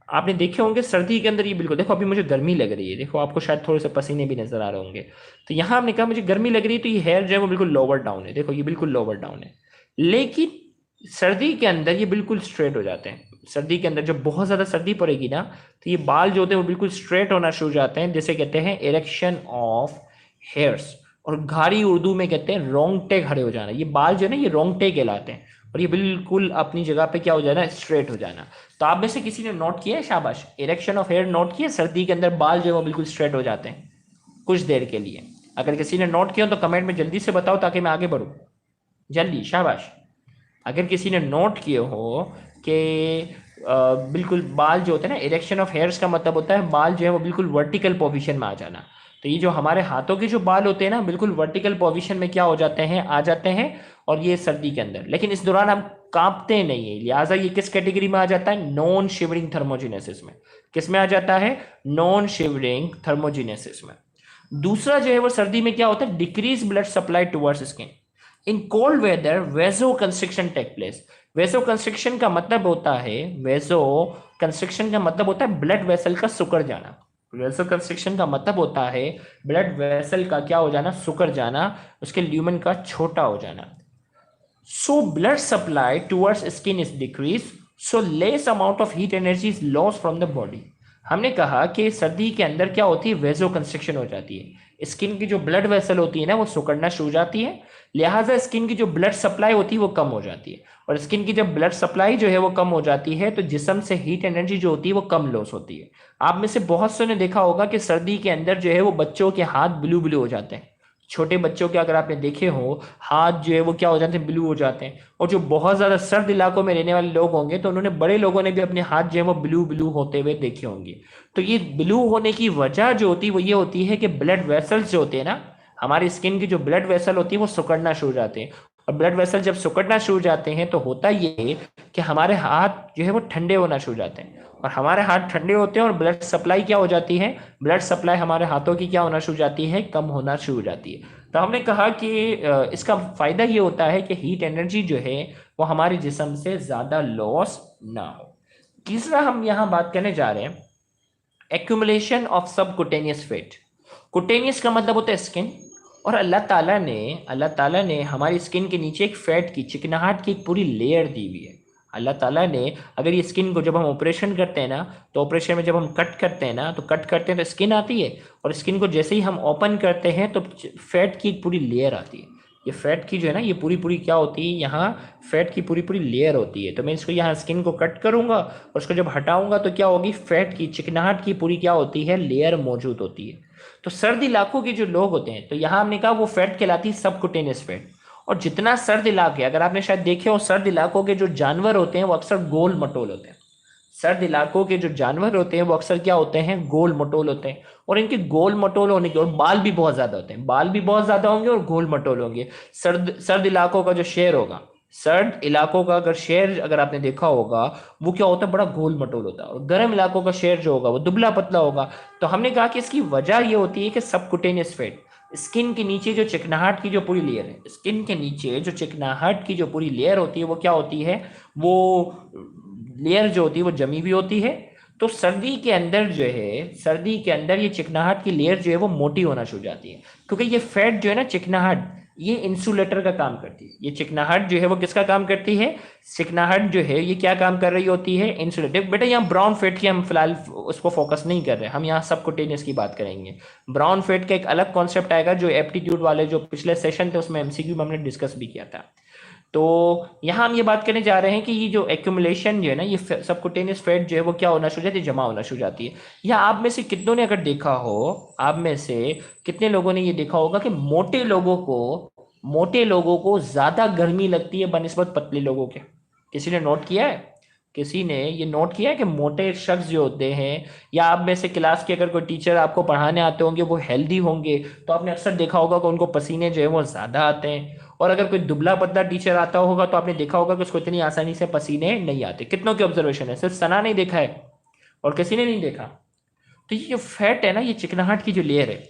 आपने देखे होंगे सर्दी के अंदर ये बिल्कुल, देखो अभी मुझे गर्मी लग रही है, देखो आपको शायद थोड़े से पसीने भी नजर आ रहे होंगे। तो यहाँ हमने कहा मुझे गर्मी लग रही है, तो ये हेयर जो है वो बिल्कुल लोअर डाउन है, देखो ये बिल्कुल लोअर डाउन है। लेकिन सर्दी के अंदर ये बिल्कुल स्ट्रेट हो जाते हैं। सर्दी के अंदर जब बहुत ज़्यादा सर्दी पड़ेगी ना, तो ये बाल जो होते हैं वो बिल्कुल स्ट्रेट होना शुरू हो जाते हैं, जिसे कहते हैं इरेक्शन ऑफ हेयर्स, और घारी उर्दू में कहते हैं रोंगटे खड़े हो जाना। ये बाल जो है ना, ये रोंगटे कहलाते हैं, और ये बिल्कुल अपनी जगह पे क्या हो जाना, स्ट्रेट हो जाना। तो आप में से किसी ने नोट किया है, शाबाश, इरेक्शन ऑफ हेयर नोट किया, सर्दी के अंदर बाल जो है वो बिल्कुल स्ट्रेट हो जाते हैं कुछ देर के लिए। अगर किसी ने नोट किया तो कमेंट में जल्दी से बताओ ताकि मैं आगे बढ़ूँ, जल्दी, शाबाश। अगर किसी ने नोट किए हो कि बिल्कुल बाल जो होते हैं ना, इरेक्शन ऑफ हेयर्स का मतलब होता है बाल जो है वो बिल्कुल वर्टिकल पोजीशन में आ जाना। तो ये जो हमारे हाथों के जो बाल होते हैं ना, बिल्कुल वर्टिकल पोजीशन में क्या हो जाते हैं, आ जाते हैं, और ये सर्दी के अंदर। लेकिन इस दौरान हम कांपते नहीं है, लिहाजा ये किस कैटेगरी में आ जाता है, नॉन शिवरिंग थर्मोजेनेसिस में। किस में आ जाता है, नॉन शिवरिंग थर्मोजेनेसिस में। दूसरा जो है वो सर्दी में क्या होता है, decrease blood supply towards skin. In cold weather vasoconstriction take place. Vasoconstriction का मतलब होता है, वेजो कंस्ट्रिक्शन का मतलब होता है ब्लड वेसल का सुकर जाना। वेजो कंस्ट्रिक्शन का मतलब होता है ब्लड वेसल का क्या हो जाना, सुकर जाना, उसके ल्यूमेन का छोटा हो जाना। So blood supply towards skin is decrease, so less amount of heat energy is lost from the body. हमने कहा कि सर्दी के अंदर क्या होती है, वेजो कंस्ट्रिक्शन हो जाती है, स्किन की जो ब्लड वेसल होती है ना वो सिकुड़ना शुरू हो जाती है, लिहाजा स्किन की जो ब्लड सप्लाई होती है वो कम हो जाती है, और स्किन की जब ब्लड सप्लाई जो है वो कम हो जाती है तो जिस्म से हीट एनर्जी जो होती है वो कम लॉस होती है। आप में से बहुत से ने देखा होगा कि सर्दी के अंदर जो है वो बच्चों के हाथ ब्लू ब्लू हो जाते हैं, छोटे बच्चों के अगर आपने देखे हो हाथ जो है वो क्या हो जाते हैं, ब्लू हो जाते हैं। और जो बहुत ज्यादा सर्द इलाकों में रहने वाले लोग होंगे तो उन्होंने, बड़े लोगों ने भी अपने हाथ जो है वो ब्लू ब्लू होते हुए देखे होंगे। तो ये ब्लू होने की वजह जो होती है वो ये होती है कि ब्लड वेसल्स जो होते हैं ना, हमारी स्किन की जो ब्लड वेसल होती है वो सिकुड़ना शुरू हो जाते हैं, और ब्लड वेसल जब सिकुड़ना शुरू हो जाते हैं तो होता ये कि हमारे हाथ जो है वो ठंडे होना शुरू हो जाते हैं, और हमारे हाथ ठंडे होते हैं और ब्लड सप्लाई क्या हो जाती है, ब्लड सप्लाई हमारे हाथों की क्या होना शुरू हो जाती है, कम होना शुरू हो जाती है। तो हमने कहा कि इसका फायदा ये होता है कि हीट एनर्जी जो है वो हमारे जिस्म से ज्यादा लॉस ना हो। तीसरा हम यहाँ बात करने जा रहे हैं accumulation of subcutaneous fat. Cutaneous का मतलब होता है स्किन, और अल्लाह ताला ने हमारी स्किन के नीचे एक फैट की, चिकनाहट की एक पूरी लेयर दी हुई है। अल्लाह ताला ने, अगर ये स्किन को जब हम ऑपरेशन करते हैं ना, तो ऑपरेशन में जब हम कट करते हैं ना, तो कट करते हैं तो स्किन आती है, और स्किन को जैसे ही हम ओपन करते हैं तो फैट की एक पूरी लेयर आती है। ये फैट की जो है ना, ये पूरी पूरी क्या होती है, यहाँ फैट की पूरी पूरी लेयर होती है। तो मैं इसको यहाँ स्किन को कट करूंगा और उसको जब हटाऊंगा तो क्या होगी, फैट की, चिकनाहट की पूरी क्या होती है, लेयर मौजूद होती है। तो सर्द इलाकों के जो लोग होते हैं, तो यहाँ हमने कहा वो फैट कहलाती है सबकुटेनियस फैट। और जितना सर्द इलाके, अगर आपने शायद देखे हो, सर्द इलाकों के जो जानवर होते हैं वो अक्सर गोल मटोल होते हैं। सर्द इलाकों के जो जानवर होते हैं वो अक्सर क्या होते हैं, गोल मटोल होते हैं। और इनके गोल मटोल होने के, और बाल भी बहुत ज्यादा होते हैं, बाल भी बहुत ज्यादा होंगे और गोल मटोल होंगे। सर्द सर्द इलाकों का जो शेर होगा, सर्द इलाकों का अगर शेर अगर आपने देखा होगा, वो क्या होता है, बड़ा गोल मटोल होता है। और गर्म इलाकों का शेर जो होगा वो दुबला पतला होगा। तो हमने कहा कि इसकी वजह ये होती है कि सबकुटेनियस फैट, स्किन के नीचे जो चिकनाहट की जो पूरी लेयर है, स्किन के नीचे जो चिकनाहट की जो पूरी लेयर होती है वो क्या होती है, वो लेयर जो होती है वो जमी हुई होती है। तो सर्दी के अंदर जो है, सर्दी के अंदर ये चिकनाहट की लेयर जो है वो मोटी होना शुरू हो जाती है, क्योंकि ये फैट जो है ना, चिकनाहट, ये इंसुलेटर का काम करती है। ये चिकनाहट जो है वो किसका काम करती है, चिकनाहट जो है ये क्या काम कर रही होती है, इंसुलेटर। बेटा यहाँ ब्राउन फैट की हम फिलहाल उसको फोकस नहीं कर रहे, हम यहाँ सबकुटेनियस की बात करेंगे। ब्राउन फैट का एक अलग कॉन्सेप्ट आएगा, जो एप्टीट्यूड वाले जो पिछले सेशन थे उसमें एमसीक्यू में हमने डिस्कस भी किया था। तो यहाँ हम ये बात करने जा रहे हैं कि ये जो एक्यूमुलेशन जो है ना, ये सबकुटेनियस फैट जो है वो क्या होना शुरू हो जाती है, जमा होना शुरू हो जाती है। या आप में से कितनों ने अगर देखा हो, आप में से कितने लोगों ने ये देखा होगा कि मोटे लोगों को ज्यादा गर्मी लगती है बनिस्बत पतले लोगों के। किसी ने नोट किया है, किसी ने ये नोट किया है कि मोटे शख्स जो होते हैं, या आप में से क्लास के अगर कोई टीचर आपको पढ़ाने आते होंगे वो हेल्दी होंगे, तो आपने अक्सर देखा होगा कि उनको पसीने जो है वो ज्यादा आते हैं। और अगर कोई दुबला पतला टीचर आता होगा तो आपने देखा होगा कि उसको इतनी आसानी से पसीने नहीं आते। कितनों की ऑब्जर्वेशन है, सिर्फ सना नहीं देखा है और किसी ने नहीं देखा। तो ये जो फैट है ना, ये चिकनाहट की जो लेयर है,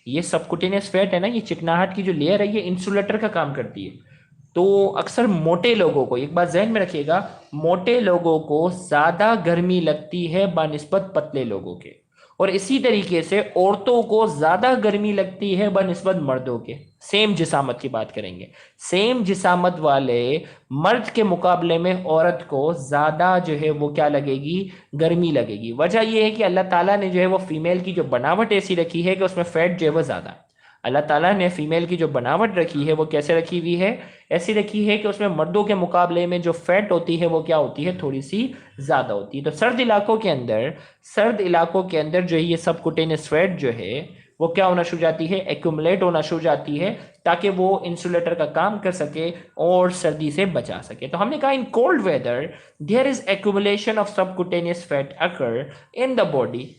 ये सबकुटेनियस फैट है ना, ये चिकनाहट की जो लेयर है, ये इंसुलेटर का काम करती है। तो अक्सर मोटे लोगों को, एक बात जहन में रखिएगा, मोटे लोगों को ज्यादा गर्मी लगती है बनिस्बत पतले लोगों के। और इसी तरीके से औरतों को ज्यादा गर्मी लगती है बनिस्बत मर्दों के। सेम जिसामत की बात करेंगे, सेम जिसामत वाले मर्द के मुकाबले में औरत को ज्यादा जो है वो क्या लगेगी, गर्मी लगेगी। वजह यह है कि अल्लाह ताला ने जो है वो फीमेल की जो बनावट ऐसी रखी है कि उसमें फैट जो है वो ज्यादा, अल्लाह ताला ने फीमेल की जो बनावट रखी है वो कैसे रखी हुई है, ऐसी रखी है कि उसमें मर्दों के मुकाबले में जो फैट होती है वो क्या होती है, थोड़ी सी ज्यादा होती है। तो सर्द इलाकों के अंदर, सर्द इलाकों के अंदर जो है ये सबकुटेनियस फैट जो है वो क्या होना शुरू जाती है, एक्यूमुलेट होना शुरू जाती है, ताकि वो इंसुलेटर का काम कर सके और सर्दी से बचा सके। तो हमने कहा in cold weather there is accumulation of subcutaneous fat occur in the body.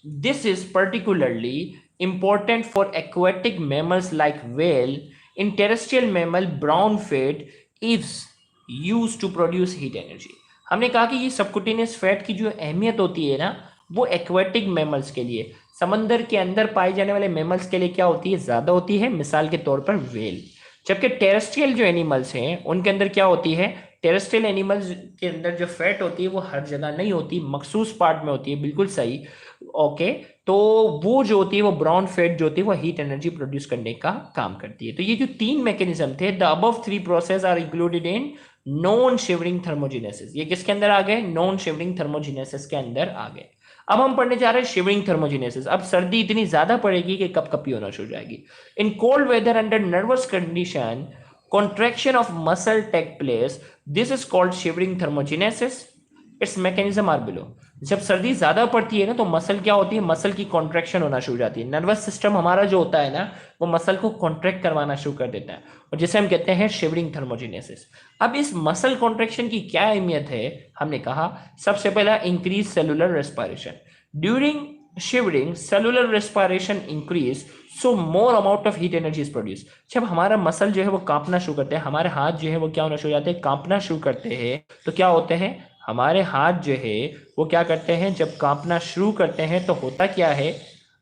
This is particularly important for aquatic mammals like whale. In terrestrial mammal, brown fat is used to produce heat energy. हमने कहा कि ये subcutaneous fat की जो अहमियत होती है ना, वो एक्वेटिक मैमल्स के लिए, समंदर के अंदर पाए जाने वाले मैमल्स के लिए क्या होती है, ज्यादा होती है। मिसाल के तौर पर वेल। जबकि टेरेस्ट्रियल जो एनिमल्स हैं उनके अंदर क्या होती है, टेरेस्ट्रियल एनिमल्स के अंदर जो फैट होती है वो हर जगह नहीं होती, मखसूस पार्ट में होती है। बिल्कुल सही, ओके। तो वो जो होती है, वो ब्राउन फैट जो होती है वो हीट एनर्जी प्रोड्यूस करने का काम करती है। तो ये जो तीन मैकेनिज्म थे, the above three process are included in non shivering thermogenesis. ये किसके अंदर आ गए, नॉन शिवरिंग थर्मोजेनेसिस के अंदर आ गए। अब हम पढ़ने जा रहे हैं शिवरिंग थर्मोजेनेसिस। अब सर्दी इतनी ज्यादा पड़ेगी कि कपकपी होना शुरू हो जाएगी। In cold weather under nervous condition contraction of muscle take place. This is called shivering thermogenesis. Its mechanism are below. जब सर्दी ज्यादा पड़ती है ना तो मसल क्या होती है, मसल की कॉन्ट्रैक्शन होना शुरू हो जाती है। नर्वस सिस्टम हमारा जो होता है ना वो मसल को कॉन्ट्रैक्ट करवाना शुरू कर देता है और जिसे हम कहते हैं शिवरिंग थर्मोजेनेसिस। अब इस मसल कॉन्ट्रैक्शन की क्या अहमियत है, हमने कहा सबसे पहला increase cellular respiration. During shivering cellular respiration increase so more amount of heat energy is produced। जब हमारा मसल जो है वो कांपना शुरू करते हैं, हमारे हाथ जो है वो क्या होना शुरू हो जाते हैं, कांपना शुरू करते हैं, तो क्या होते हैं हमारे हाथ जो है वो क्या करते हैं, जब कांपना शुरू करते हैं तो होता क्या है,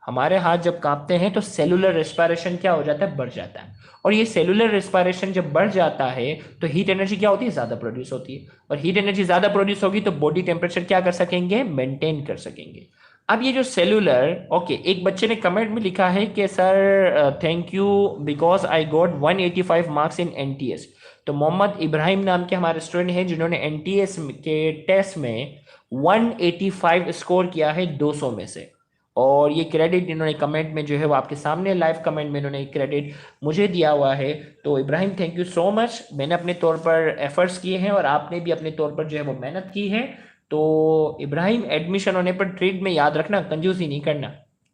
हमारे हाथ जब कांपते हैं तो सेलुलर रेस्पिरेशन क्या हो जाता है, बढ़ जाता है। और ये सेलुलर रेस्पिरेशन जब बढ़ जाता है तो हीट एनर्जी क्या होती है, ज्यादा प्रोड्यूस होती है। और हीट एनर्जी ज्यादा प्रोड्यूस होगी तो बॉडी टेम्परेचर क्या कर सकेंगे, मेंटेन कर सकेंगे। अब ये जो सेलुलर, ओके, एक बच्चे ने कमेंट में लिखा है कि sir thank you because I got 185 marks in NTS. तो मोहम्मद इब्राहिम नाम के हमारे स्टूडेंट हैं जिन्होंने एनटीएस के टेस्ट में 185 स्कोर किया है 200 में से। और ये क्रेडिट इन्होंने कमेंट में जो है वो आपके सामने लाइव कमेंट में इन्होंने क्रेडिट मुझे दिया हुआ है। तो Ibrahim thank you so much. मैंने अपने तौर पर एफर्ट्स किए हैं और आपने भी अपने तौर पर जो है वो मेहनत की है। तो इब्राहिम एडमिशन होने पर ट्रीट में याद रखना, कंजूसी नहीं करना।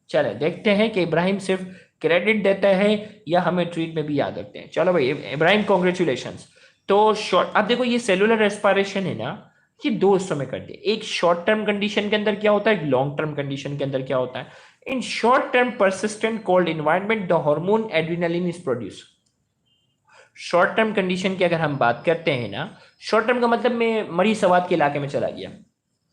चले देखते हैं कि इब्राहिम सिर्फ क्रेडिट देता है या हमें ट्रीट में भी याद रखते हैं। चलो भाई इब्राहिम कॉन्ग्रेचुलेशंस। तो शॉर्ट, अब देखो ये सेलुलर रेस्पिरेशन है ना, ये दो हिस्सों में करते हैं। एक शॉर्ट टर्म कंडीशन के अंदर क्या होता है, एक लॉन्ग टर्म कंडीशन के अंदर क्या होता है। In short term persistent cold environment the hormone adrenaline is produce. Short term condition की अगर हम बात करते हैं ना, शॉर्ट टर्म का मतलब मैं मरी सवाद के इलाके में चला गया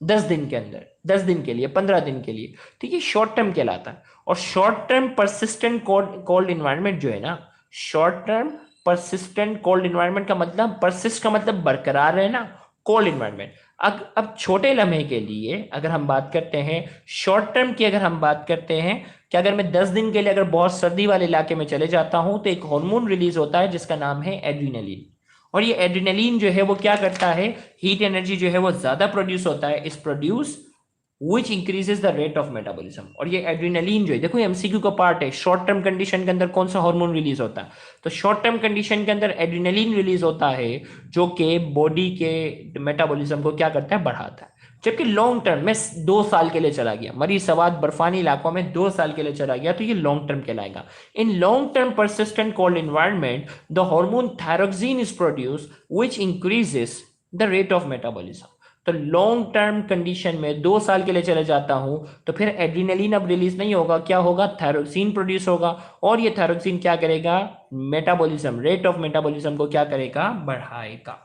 10 दिन के अंदर, 10 दिन के लिए, 15 दिन के लिए, तो ये शॉर्ट टर्म कहलाता है। और short term persistent cold environment जो है ना, short term persistent cold environment का मतलब, परसिस्ट का मतलब बरकरार रहना, कोल्ड इन्वायरमेंट। अब छोटे लम्हे के लिए अगर हम बात करते हैं, शॉर्ट टर्म की अगर हम बात करते हैं कि अगर मैं 10 दिन के लिए अगर बहुत सर्दी वाले इलाके में चले जाता हूं तो एक हार्मोन रिलीज होता है जिसका नाम है एड्रेनालिन। और ये एड्रेनालिन जो है वो क्या करता है, हीट एनर्जी जो है वो ज्यादा प्रोड्यूस होता है, इस produce which increases the rate of metabolism. और ये एड्रेनालिन जो है, देखो एमसीक्यू का पार्ट है, शॉर्ट टर्म कंडीशन के अंदर कौन सा हार्मोन रिलीज होता है, तो शॉर्ट टर्म कंडीशन के अंदर एड्रेनालिन रिलीज होता है जो कि बॉडी के मेटाबॉलिज्म को क्या करता है, बढ़ाता है। जबकि लॉन्ग टर्म में 2 साल के लिए चला गया, मरी सवाद बर्फानी इलाकों में 2 साल के लिए चला गया, तो ये लॉन्ग टर्म कहलाएगा। In long term persistent cold environment the hormone thyroxine is produce which increases the rate of metabolism. तो लॉन्ग टर्म कंडीशन में 2 साल के लिए चले जाता हूं तो फिर एड्रेनालिन अब रिलीज नहीं होगा, क्या होगा, थायरोक्सिन प्रोड्यूस होगा। और ये थायरोक्सिन क्या करेगा, मेटाबॉलिज्म, रेट ऑफ मेटाबॉलिज्म को क्या करेगा, बढ़ाएगा।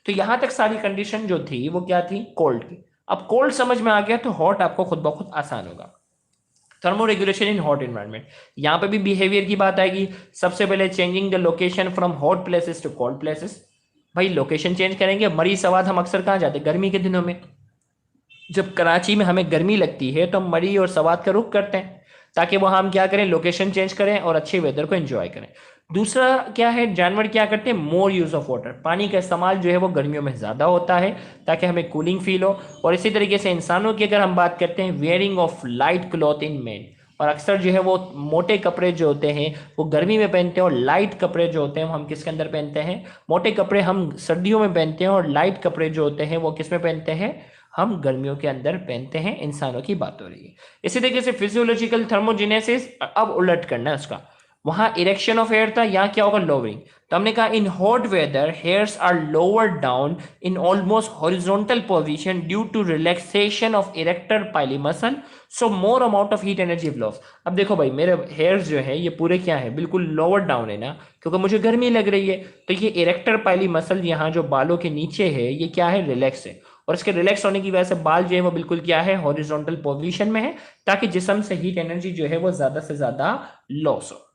तो यहां तक सारी कंडीशन जो थी वो क्या थी, कोल्ड की। अब कोल्ड समझ में आ गया तो हॉट आपको खुद ब खुद आसान होगा। Thermoregulation in hot environment, यहां पे भी बिहेवियर की बात आएगी। सबसे पहले changing the location from hot places to cold places. भाई लोकेशन चेंज करेंगे। मरी सवाद हम अक्सर कहां जाते हैं, गर्मी के दिनों में। जब कराची में हमें गर्मी लगती है तो हम मरी और सवाद का रुख करते हैं ताकि वहां हम क्या करें, लोकेशन चेंज करें और अच्छे वेदर को एंजॉय करें। दूसरा क्या है, जानवर क्या करते हैं, मोर यूज ऑफ वाटर, पानी का इस्तेमाल जो है वो गर्मियों में ज्यादा होता है ताकि हमें कूलिंग फील हो। और इसी तरीके से इंसानों की अगर हम बात करते हैं, wearing of light cloth in main, और अक्सर जो है वो मोटे कपड़े जो होते हैं वो गर्मी में पहनते हैं, और लाइट कपड़े जो होते हैं हम किसके अंदर पहनते हैं, मोटे कपड़े हम सर्दियों में पहनते हैं, और लाइट कपड़े जो होते हैं वो किस में पहनते हैं, हम गर्मियों के अंदर पहनते हैं। इंसानों की बात हो रही है। इसी तरीके से फिजियोलॉजिकल थर्मोजेनेसिस, अब उलट करना है उसका। वहां इरेक्शन ऑफ हेयर था, यहाँ क्या होगा, लोअरिंग। तो हमने कहा in hot weather hairs are lower down in almost horizontal position due to relaxation of erector pili muscle, so more amount of heat energy loss. अब देखो भाई मेरे हेयर्स जो है ये पूरे क्या है, बिल्कुल लोअर डाउन है ना, क्योंकि मुझे गर्मी लग रही है। तो ये इरेक्टर पाइली मसल यहाँ जो बालों के नीचे है ये क्या है, रिलैक्स है। और इसके रिलैक्स होने की वजह से बाल जो है वो बिल्कुल क्या है, हॉरिजॉन्टल पोजीशन में है, ताकि जिस्म से हीट एनर्जी जो है वो ज्यादा से ज्यादा लॉस हो।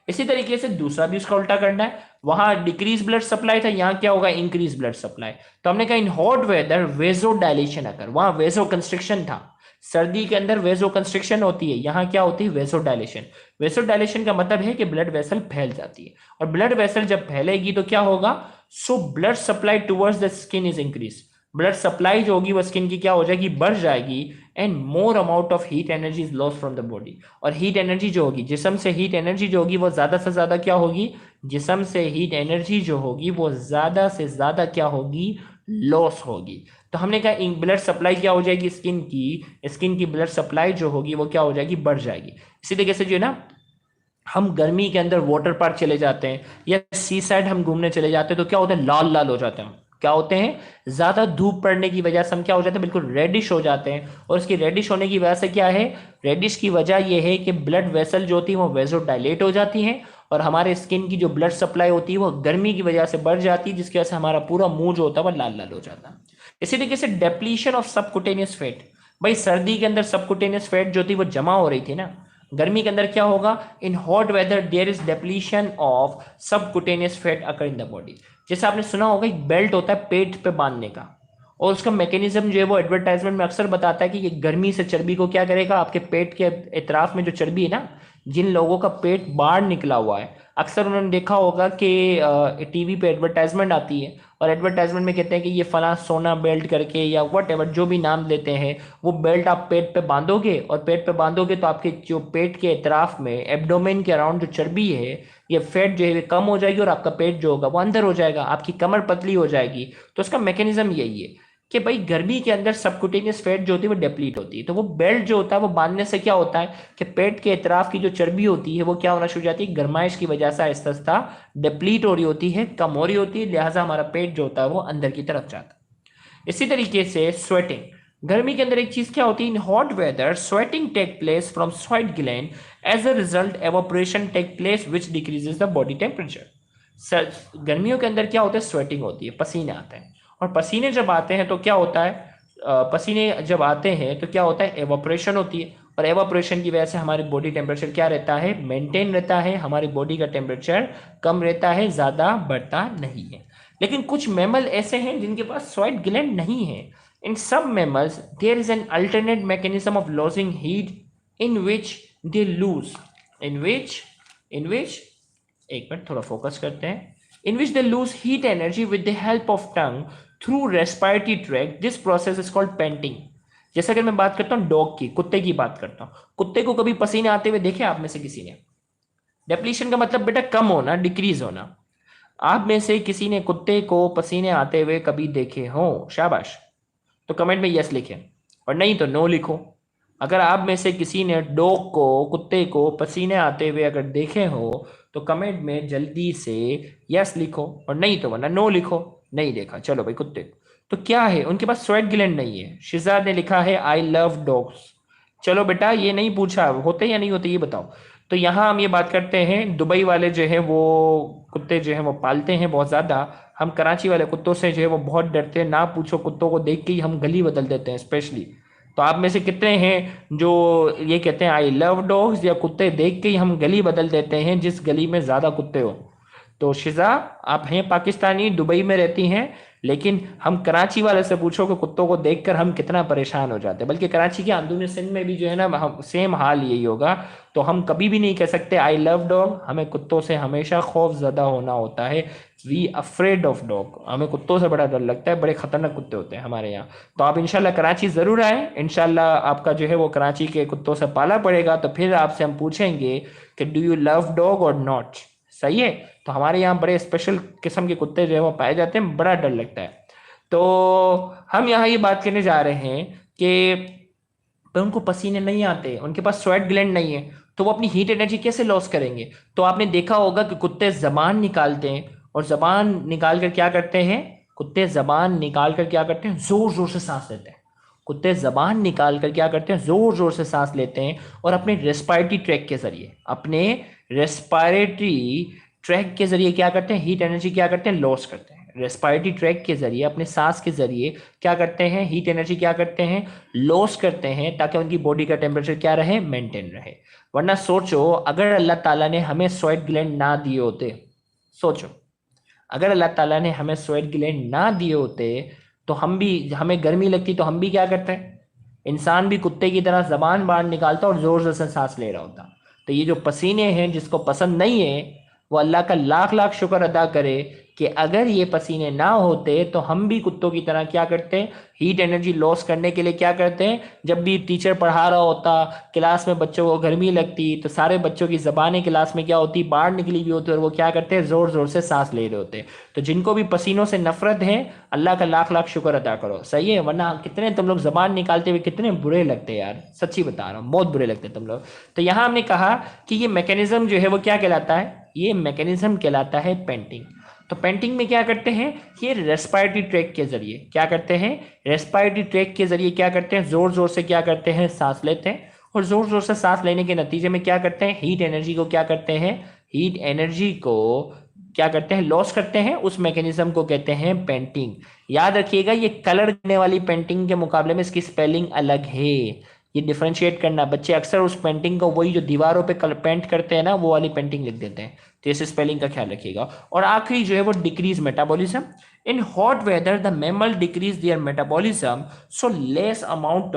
इसी तरीके से दूसरा भी उसका उल्टा करना है। वहां डिक्रीज ब्लड सप्लाई था, यहाँ क्या होगा, इंक्रीज ब्लड सप्लाई। तो हमने कहा इन हॉट वेदर वेजो डायलेशन अगर, वहां वेजो कंस्ट्रिक्शन था, सर्दी के अंदर वेजो कंस्ट्रिक्शन होती है, यहाँ क्या होती है, वेजो डायलेशन। वेजो डायलेशन का मतलब है कि ब्लड वेसल फैल जाती है, और ब्लड वेसल जब फैलेगी तो क्या होगा, so blood supply towards the skin is increase. Blood supply जो होगी वो स्किन की क्या हो जाएगी, बढ़ जाएगी, and more amount of heat energy is lost from the body. और हीट एनर्जी जो होगी, जिस्म से हीट एनर्जी जो होगी वो ज्यादा से ज्यादा क्या होगी, जिस्म से हीट एनर्जी जो होगी वो ज्यादा से ज्यादा क्या होगी, लॉस होगी। तो हमने कहा ब्लड सप्लाई क्या हो जाएगी, स्किन की ब्लड सप्लाई जो होगी वो क्या हो जाएगी, बढ़ जाएगी। इसी तरीके से जो है ना, हम गर्मी के अंदर वाटर पार्क चले जाते हैं या सी साइड हम घूमने चले जाते हैं तो क्या होता है, लाल लाल हो जाते हैं। क्या होते हैं, ज्यादा धूप पड़ने की वजह से हम क्या हो जाते हैं, बिल्कुल रेडिश हो जाते हैं। और इसकी रेडिश होने की वजह से क्या है, रेडिश की वजह यह है कि ब्लड वेसल जो होती है वो वेजो डायलेट हो जाती है, और हमारे स्किन की जो ब्लड सप्लाई होती है वो गर्मी की वजह से बढ़ जाती है, जिसकी वजह से हमारा पूरा मुंह जो होता है वो लाल लाल हो जाता है। इसी तरीके से डेप्लीशन ऑफ सबकुटेनियस फैट, भाई सर्दी के अंदर सबकुटेनियस फैट जो थी वो जमा हो रही थी ना, गर्मी के अंदर क्या होगा, in hot weather there is depletion of subcutaneous fat occur in the body. जैसे आपने सुना होगा एक बेल्ट होता है पेट पे बांधने का, और उसका मैकेनिज्म जो है वो एडवर्टाइजमेंट में अक्सर बताता है कि ये गर्मी से चर्बी को क्या करेगा, आपके पेट के इतराफ में जो चर्बी है ना, जिन लोगों का पेट बाहर निकला हुआ है, अक्सर उन्होंने देखा होगा कि टीवी पे एडवर्टाइजमेंट आती है, और एडवर्टाइजमेंट में कहते हैं कि ये फला सोना बेल्ट करके या वट एवर जो भी नाम देते हैं, वो बेल्ट आप पेट पे बांधोगे, और पेट पे बांधोगे तो आपके जो पेट के इतराफ में एब्डोमेन के अराउंड जो चर्बी है, ये फैट जो है कम हो जाएगी, और आपका पेट जो होगा वो अंदर हो जाएगा, आपकी कमर पतली हो जाएगी। तो उसका मैकेनिज्म यही है कि भाई गर्मी के अंदर सबकुटेनियस फैट जो होती है वो डिप्लीट होती है, तो वो बेल्ट जो होता है वो बांधने से क्या होता है कि पेट के इतराफ की जो चर्बी होती है वो क्या होना शुरू हो जाती है, गर्माइश की वजह से आहिस्ता आहिस्ता डिप्लीट हो रही होती है, कम हो रही होती है, लिहाजा हमारा पेट जो होता है वो अंदर की तरफ जाता है। इसी तरीके से स्वेटिंग, गर्मी के अंदर एक चीज क्या होती है, in hot weather sweating take place from sweat gland, as a result evaporation take place which decreases the body temperature. गर्मियों के अंदर क्या होता है, स्वेटिंग होती है, पसीने आते हैं, और पसीने जब आते हैं तो क्या होता है, पसीने जब आते हैं तो क्या होता है, एवापोरेशन होती है, और एवापोरेशन की वजह से हमारी बॉडी टेम्परेचर क्या रहता है, मेंटेन रहता है, हमारी बॉडी का टेम्परेचर कम रहता है, ज़्यादा बढ़ता नहीं है। लेकिन कुछ मैमल ऐसे हैं जिनके पास स्वेट ग्लैंड नहीं है। इन सब mammals there is an alternate mechanism of losing heat in which they lose, in which एक मिनट थोड़ा फोकस करते हैं, in which they lose heat energy with the help of tongue through respiratory tract. This process is called panting. जैसे अगर मैं बात करता हूँ डॉग की, कुत्ते की बात करता हूँ, कुत्ते को कभी पसीने आते हुए देखे आप में से किसी ने? डेप्लीशन का मतलब बेटा कम होना, डिक्रीज होना। आप में से किसी ने कुत्ते को पसीने आते हुए कभी देखे हो? शाबाश, तो कमेंट में यस लिखें, और नहीं तो नो लिखो। अगर आप में से किसी ने डॉग को, कुत्ते को पसीने आते हुए अगर देखे हो तो कमेंट में जल्दी से यस लिखो, और नहीं तो वरना नो लिखो। नहीं देखा, चलो भाई कुत्ते तो क्या है, उनके पास स्वेट ग्लैंड नहीं है। शिजाद ने लिखा है आई लव डॉग्स। चलो बेटा ये नहीं पूछा होते या नहीं होते ये बताओ। तो यहाँ हम ये बात करते हैं, दुबई वाले जो है वो कुत्ते जो है वो पालते हैं बहुत ज़्यादा, हम कराची वाले कुत्तों से जो है वो बहुत डरते हैं, ना पूछो, कुत्तों को देख के ही हम गली बदल देते हैं स्पेशली। तो आप में से कितने हैं जो ये कहते हैं आई लव डॉग्स, या कुत्ते देख के ही हम गली बदल देते हैं जिस गली में ज़्यादा कुत्ते हो? तो शिजा आप हैं पाकिस्तानी, दुबई में रहती हैं, लेकिन हम कराची वाले से पूछो कि कुत्तों को देखकर हम कितना परेशान हो जाते हैं। बल्कि कराची के अंदरूनी सिंध में भी जो है ना हम सेम हाल यही होगा। तो हम कभी भी नहीं कह सकते आई लव डॉग, हमें कुत्तों से हमेशा खौफ ज़्यादा होना होता है। वी अफ्रेड ऑफ डॉग, हमें कुत्तों से बड़ा डर लगता है, बड़े खतरनाक कुत्ते होते हैं हमारे यहाँ। तो आप इंशाल्लाह कराची ज़रूर आए, इंशाल्लाह आपका जो है वो कराची के कुत्तों से पाला पड़ेगा, तो फिर आपसे हम पूछेंगे कि डू यू लव डॉग और नॉट। सही है? तो हमारे यहाँ बड़े स्पेशल किस्म के कुत्ते जो है वो पाए जाते हैं, बड़ा डर लगता है। तो हम यहाँ ये बात करने जा रहे हैं कि उनको पसीने नहीं आते, उनके पास स्वेट ग्लैंड नहीं है, तो वो अपनी हीट एनर्जी कैसे लॉस करेंगे? तो आपने देखा होगा कि कुत्ते जबान निकालते हैं, और जबान निकाल कर क्या करते हैं, कुत्ते जबान निकाल कर क्या करते हैं, जोर जोर से सांस लेते हैं। कुत्ते जबान निकाल कर क्या करते हैं, जोर जोर से सांस लेते हैं, और अपने रेस्पिरेटरी ट्रैक के जरिए, अपने रेस्पिरेटरी ट्रैक के जरिए क्या करते हैं, हीट एनर्जी क्या करते हैं, लॉस करते हैं। रेस्पिरेटरी ट्रैक के जरिए, अपने सांस के जरिए क्या करते हैं, हीट एनर्जी क्या करते हैं, लॉस करते हैं, ताकि उनकी बॉडी का टेम्परेचर क्या रहे, मेंटेन रहे। वरना सोचो अगर अल्लाह ताला ने हमें स्वेट ग्लैंड ना दिए होते, सोचो अगर अल्लाह ताला ने हमें स्वेट ग्लैंड ना दिए होते तो हम भी, हमें गर्मी लगती तो हम भी क्या करते हैं, इंसान भी कुत्ते की तरह जबान बाहर निकालता और जोर जोर से सांस ले रहा होता। तो ये जो पसीने हैं जिसको पसंद नहीं है वो अल्लाह का लाख लाख शुक्र अदा करे कि अगर ये पसीने ना होते तो हम भी कुत्तों की तरह क्या करते हैं, हीट एनर्जी लॉस करने के लिए क्या करते हैं, जब भी टीचर पढ़ा रहा होता, क्लास में बच्चों को गर्मी लगती तो सारे बच्चों की जबानें क्लास में क्या होती, बाहर निकली हुई होती, और वो क्या करते हैं, जोर जोर से सांस ले रहे होते। तो जिनको भी पसीनों से नफरत है, अल्लाह का लाख लाख शुक्र अदा करो, सही है, वरना कितने तुम लोग जबान निकालते हुए कितने बुरे लगते हैं यार, सच्ची बता रहा हूँ, बहुत बुरे लगते हैं तुम लोग। तो यहाँ हमने कहा कि ये मैकेनिज्म जो है वो क्या कहलाता है, ये मैकेनिज्म कहलाता है पेंटिंग। तो पेंटिंग में क्या करते हैं, ये रेस्पिरेटरी ट्रैक के जरिए क्या करते हैं, रेस्पिरेटरी ट्रैक के जरिए क्या करते हैं, जोर जोर से क्या करते हैं, सांस लेते हैं, और जोर जोर से सांस लेने के नतीजे में क्या करते हैं, हीट एनर्जी को क्या करते हैं, हीट एनर्जी को क्या करते हैं, लॉस करते हैं। उस मैकेनिज्म को कहते हैं पेंटिंग। याद रखिएगा, ये कलर करने वाली पेंटिंग के मुकाबले में इसकी स्पेलिंग अलग है, ये डिफरेंशिएट करना। बच्चे अक्सर उस पेंटिंग को, वही जो दीवारों पे पेंट करते हैं ना, वो वाली पेंटिंग लिख देते हैं, तो इस स्पेलिंग का ख्याल रखिएगा। और आखिरी जो है वो decrease metabolism. In hot whether the mammal decrease there metabolism, so less amount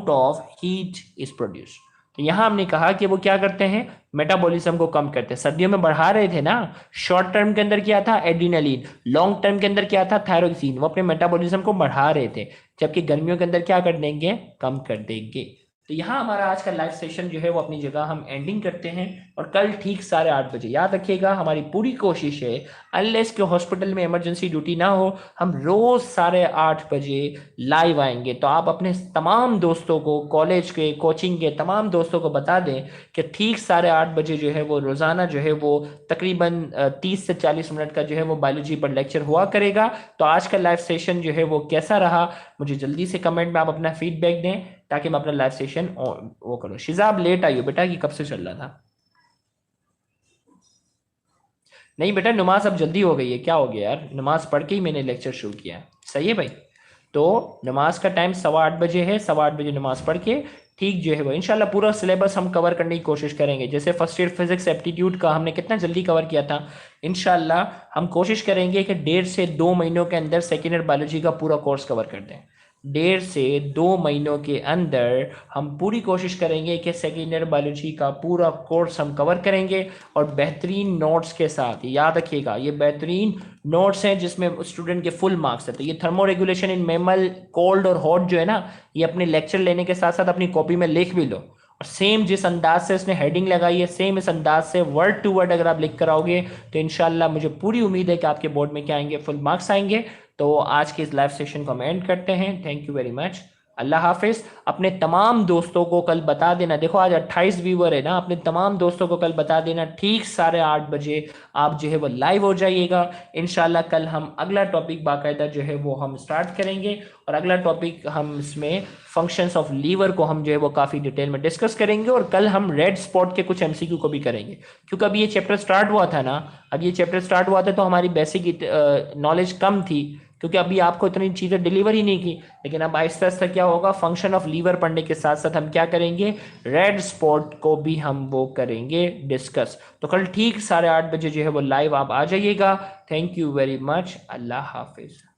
of heat is produce. तो यहां हमने कहा कि वो क्या करते हैं, मेटाबॉलिज्म को कम करते हैं। सर्दियों में बढ़ा रहे थे ना, शॉर्ट टर्म के अंदर क्या था, एड्रीनलिन, लॉन्ग टर्म के अंदर क्या था, थायरोक्सिन, वो अपने मेटाबॉलिज्म को बढ़ा रहे थे, जबकि गर्मियों के अंदर क्या कर देंगे, कम कर देंगे। तो यहाँ हमारा आज का लाइव सेशन जो है वो अपनी जगह हम एंडिंग करते हैं, और कल ठीक 8:30 बजे, याद रखिएगा हमारी पूरी कोशिश है, अनलेस के हॉस्पिटल में इमरजेंसी ड्यूटी ना हो, हम रोज 8:30 बजे लाइव आएंगे। तो आप अपने तमाम दोस्तों को, कॉलेज के, कोचिंग के तमाम दोस्तों को बता दें कि ठीक 8:30 बजे जो है वो रोजाना जो है वो तकरीबन 30 से 40 मिनट का जो है वो बायोलॉजी पर लेक्चर हुआ करेगा। तो आज का लाइव सेशन जो है वो कैसा रहा, मुझे जल्दी से कमेंट में आप अपना फीडबैक दें, ताकि मैं अपना लाइव सेशन वो करूं। शिजा आप लेट आई हो बेटा, कि कब से चल रहा था? नहीं बेटा, नमाज अब जल्दी हो गई है, क्या हो गया यार, नमाज पढ़ के ही मैंने लेक्चर शुरू किया है, सही है भाई। तो नमाज का टाइम 8:15 है, 8:15 नमाज पढ़ के ठीक जो है वो इंशाल्लाह पूरा सिलेबस हम कवर करने की कोशिश करेंगे। जैसे फर्स्ट ईयर फिजिक्स एप्टीट्यूड का हमने कितना जल्दी कवर किया था, इंशाल्लाह हम कोशिश करेंगे कि 1.5 से 2 महीनों के अंदर सेकेंड ईयर बायोलॉजी का पूरा कोर्स कवर कर दें। 1.5 से 2 महीनों के अंदर हम पूरी कोशिश करेंगे कि सेकेंड ईयर बायोलॉजी का पूरा कोर्स हम कवर करेंगे, और बेहतरीन नोट्स के साथ। याद रखिएगा, ये बेहतरीन नोट्स हैं जिसमें स्टूडेंट के फुल मार्क्स है। तो ये thermo regulation in mammal, cold और हॉट जो है ना, ये अपने लेक्चर लेने के साथ साथ अपनी कॉपी में लिख भी लो, और सेम जिस अंदाज से इसने हेडिंग लगाई है, सेम इस अंदाज से वर्ड टू वर्ड अगर आप लिख कर आओगे, तो इंशाल्लाह मुझे पूरी उम्मीद है कि आपके बोर्ड में क्या आएंगे, फुल मार्क्स आएंगे। तो आज के इस लाइव सेशन को हम एंड करते हैं। थैंक यू वेरी मच, अल्लाह हाफिज। अपने तमाम दोस्तों को कल बता देना, देखो आज 28 व्यूवर है ना, अपने तमाम दोस्तों को कल बता देना ठीक 8:30 बजे आप जो है वो लाइव हो जाइएगा। इंशाल्लाह कल हम अगला टॉपिक बाकायदा जो है वो हम स्टार्ट करेंगे, और अगला टॉपिक हम इसमें फंक्शंस ऑफ लीवर को हम जो है वो काफ़ी डिटेल में डिस्कस करेंगे, और कल हम रेड स्पॉट के कुछ एमसीक्यू को भी करेंगे, क्योंकि अभी ये चैप्टर स्टार्ट हुआ था ना, अब ये चैप्टर स्टार्ट हुआ था तो हमारी बेसिक नॉलेज कम थी, क्योंकि अभी आपको इतनी चीज़ें डिलीवर ही नहीं की। लेकिन अब आहिस्ता आहिस्ता क्या होगा, फंक्शन ऑफ लीवर पढ़ने के साथ साथ हम क्या करेंगे, रेड स्पॉट को भी हम वो करेंगे डिस्कस। तो कल ठीक 8:30 बजे जो है वो लाइव आप आ जाइएगा। Thank you very much, Allah Hafiz.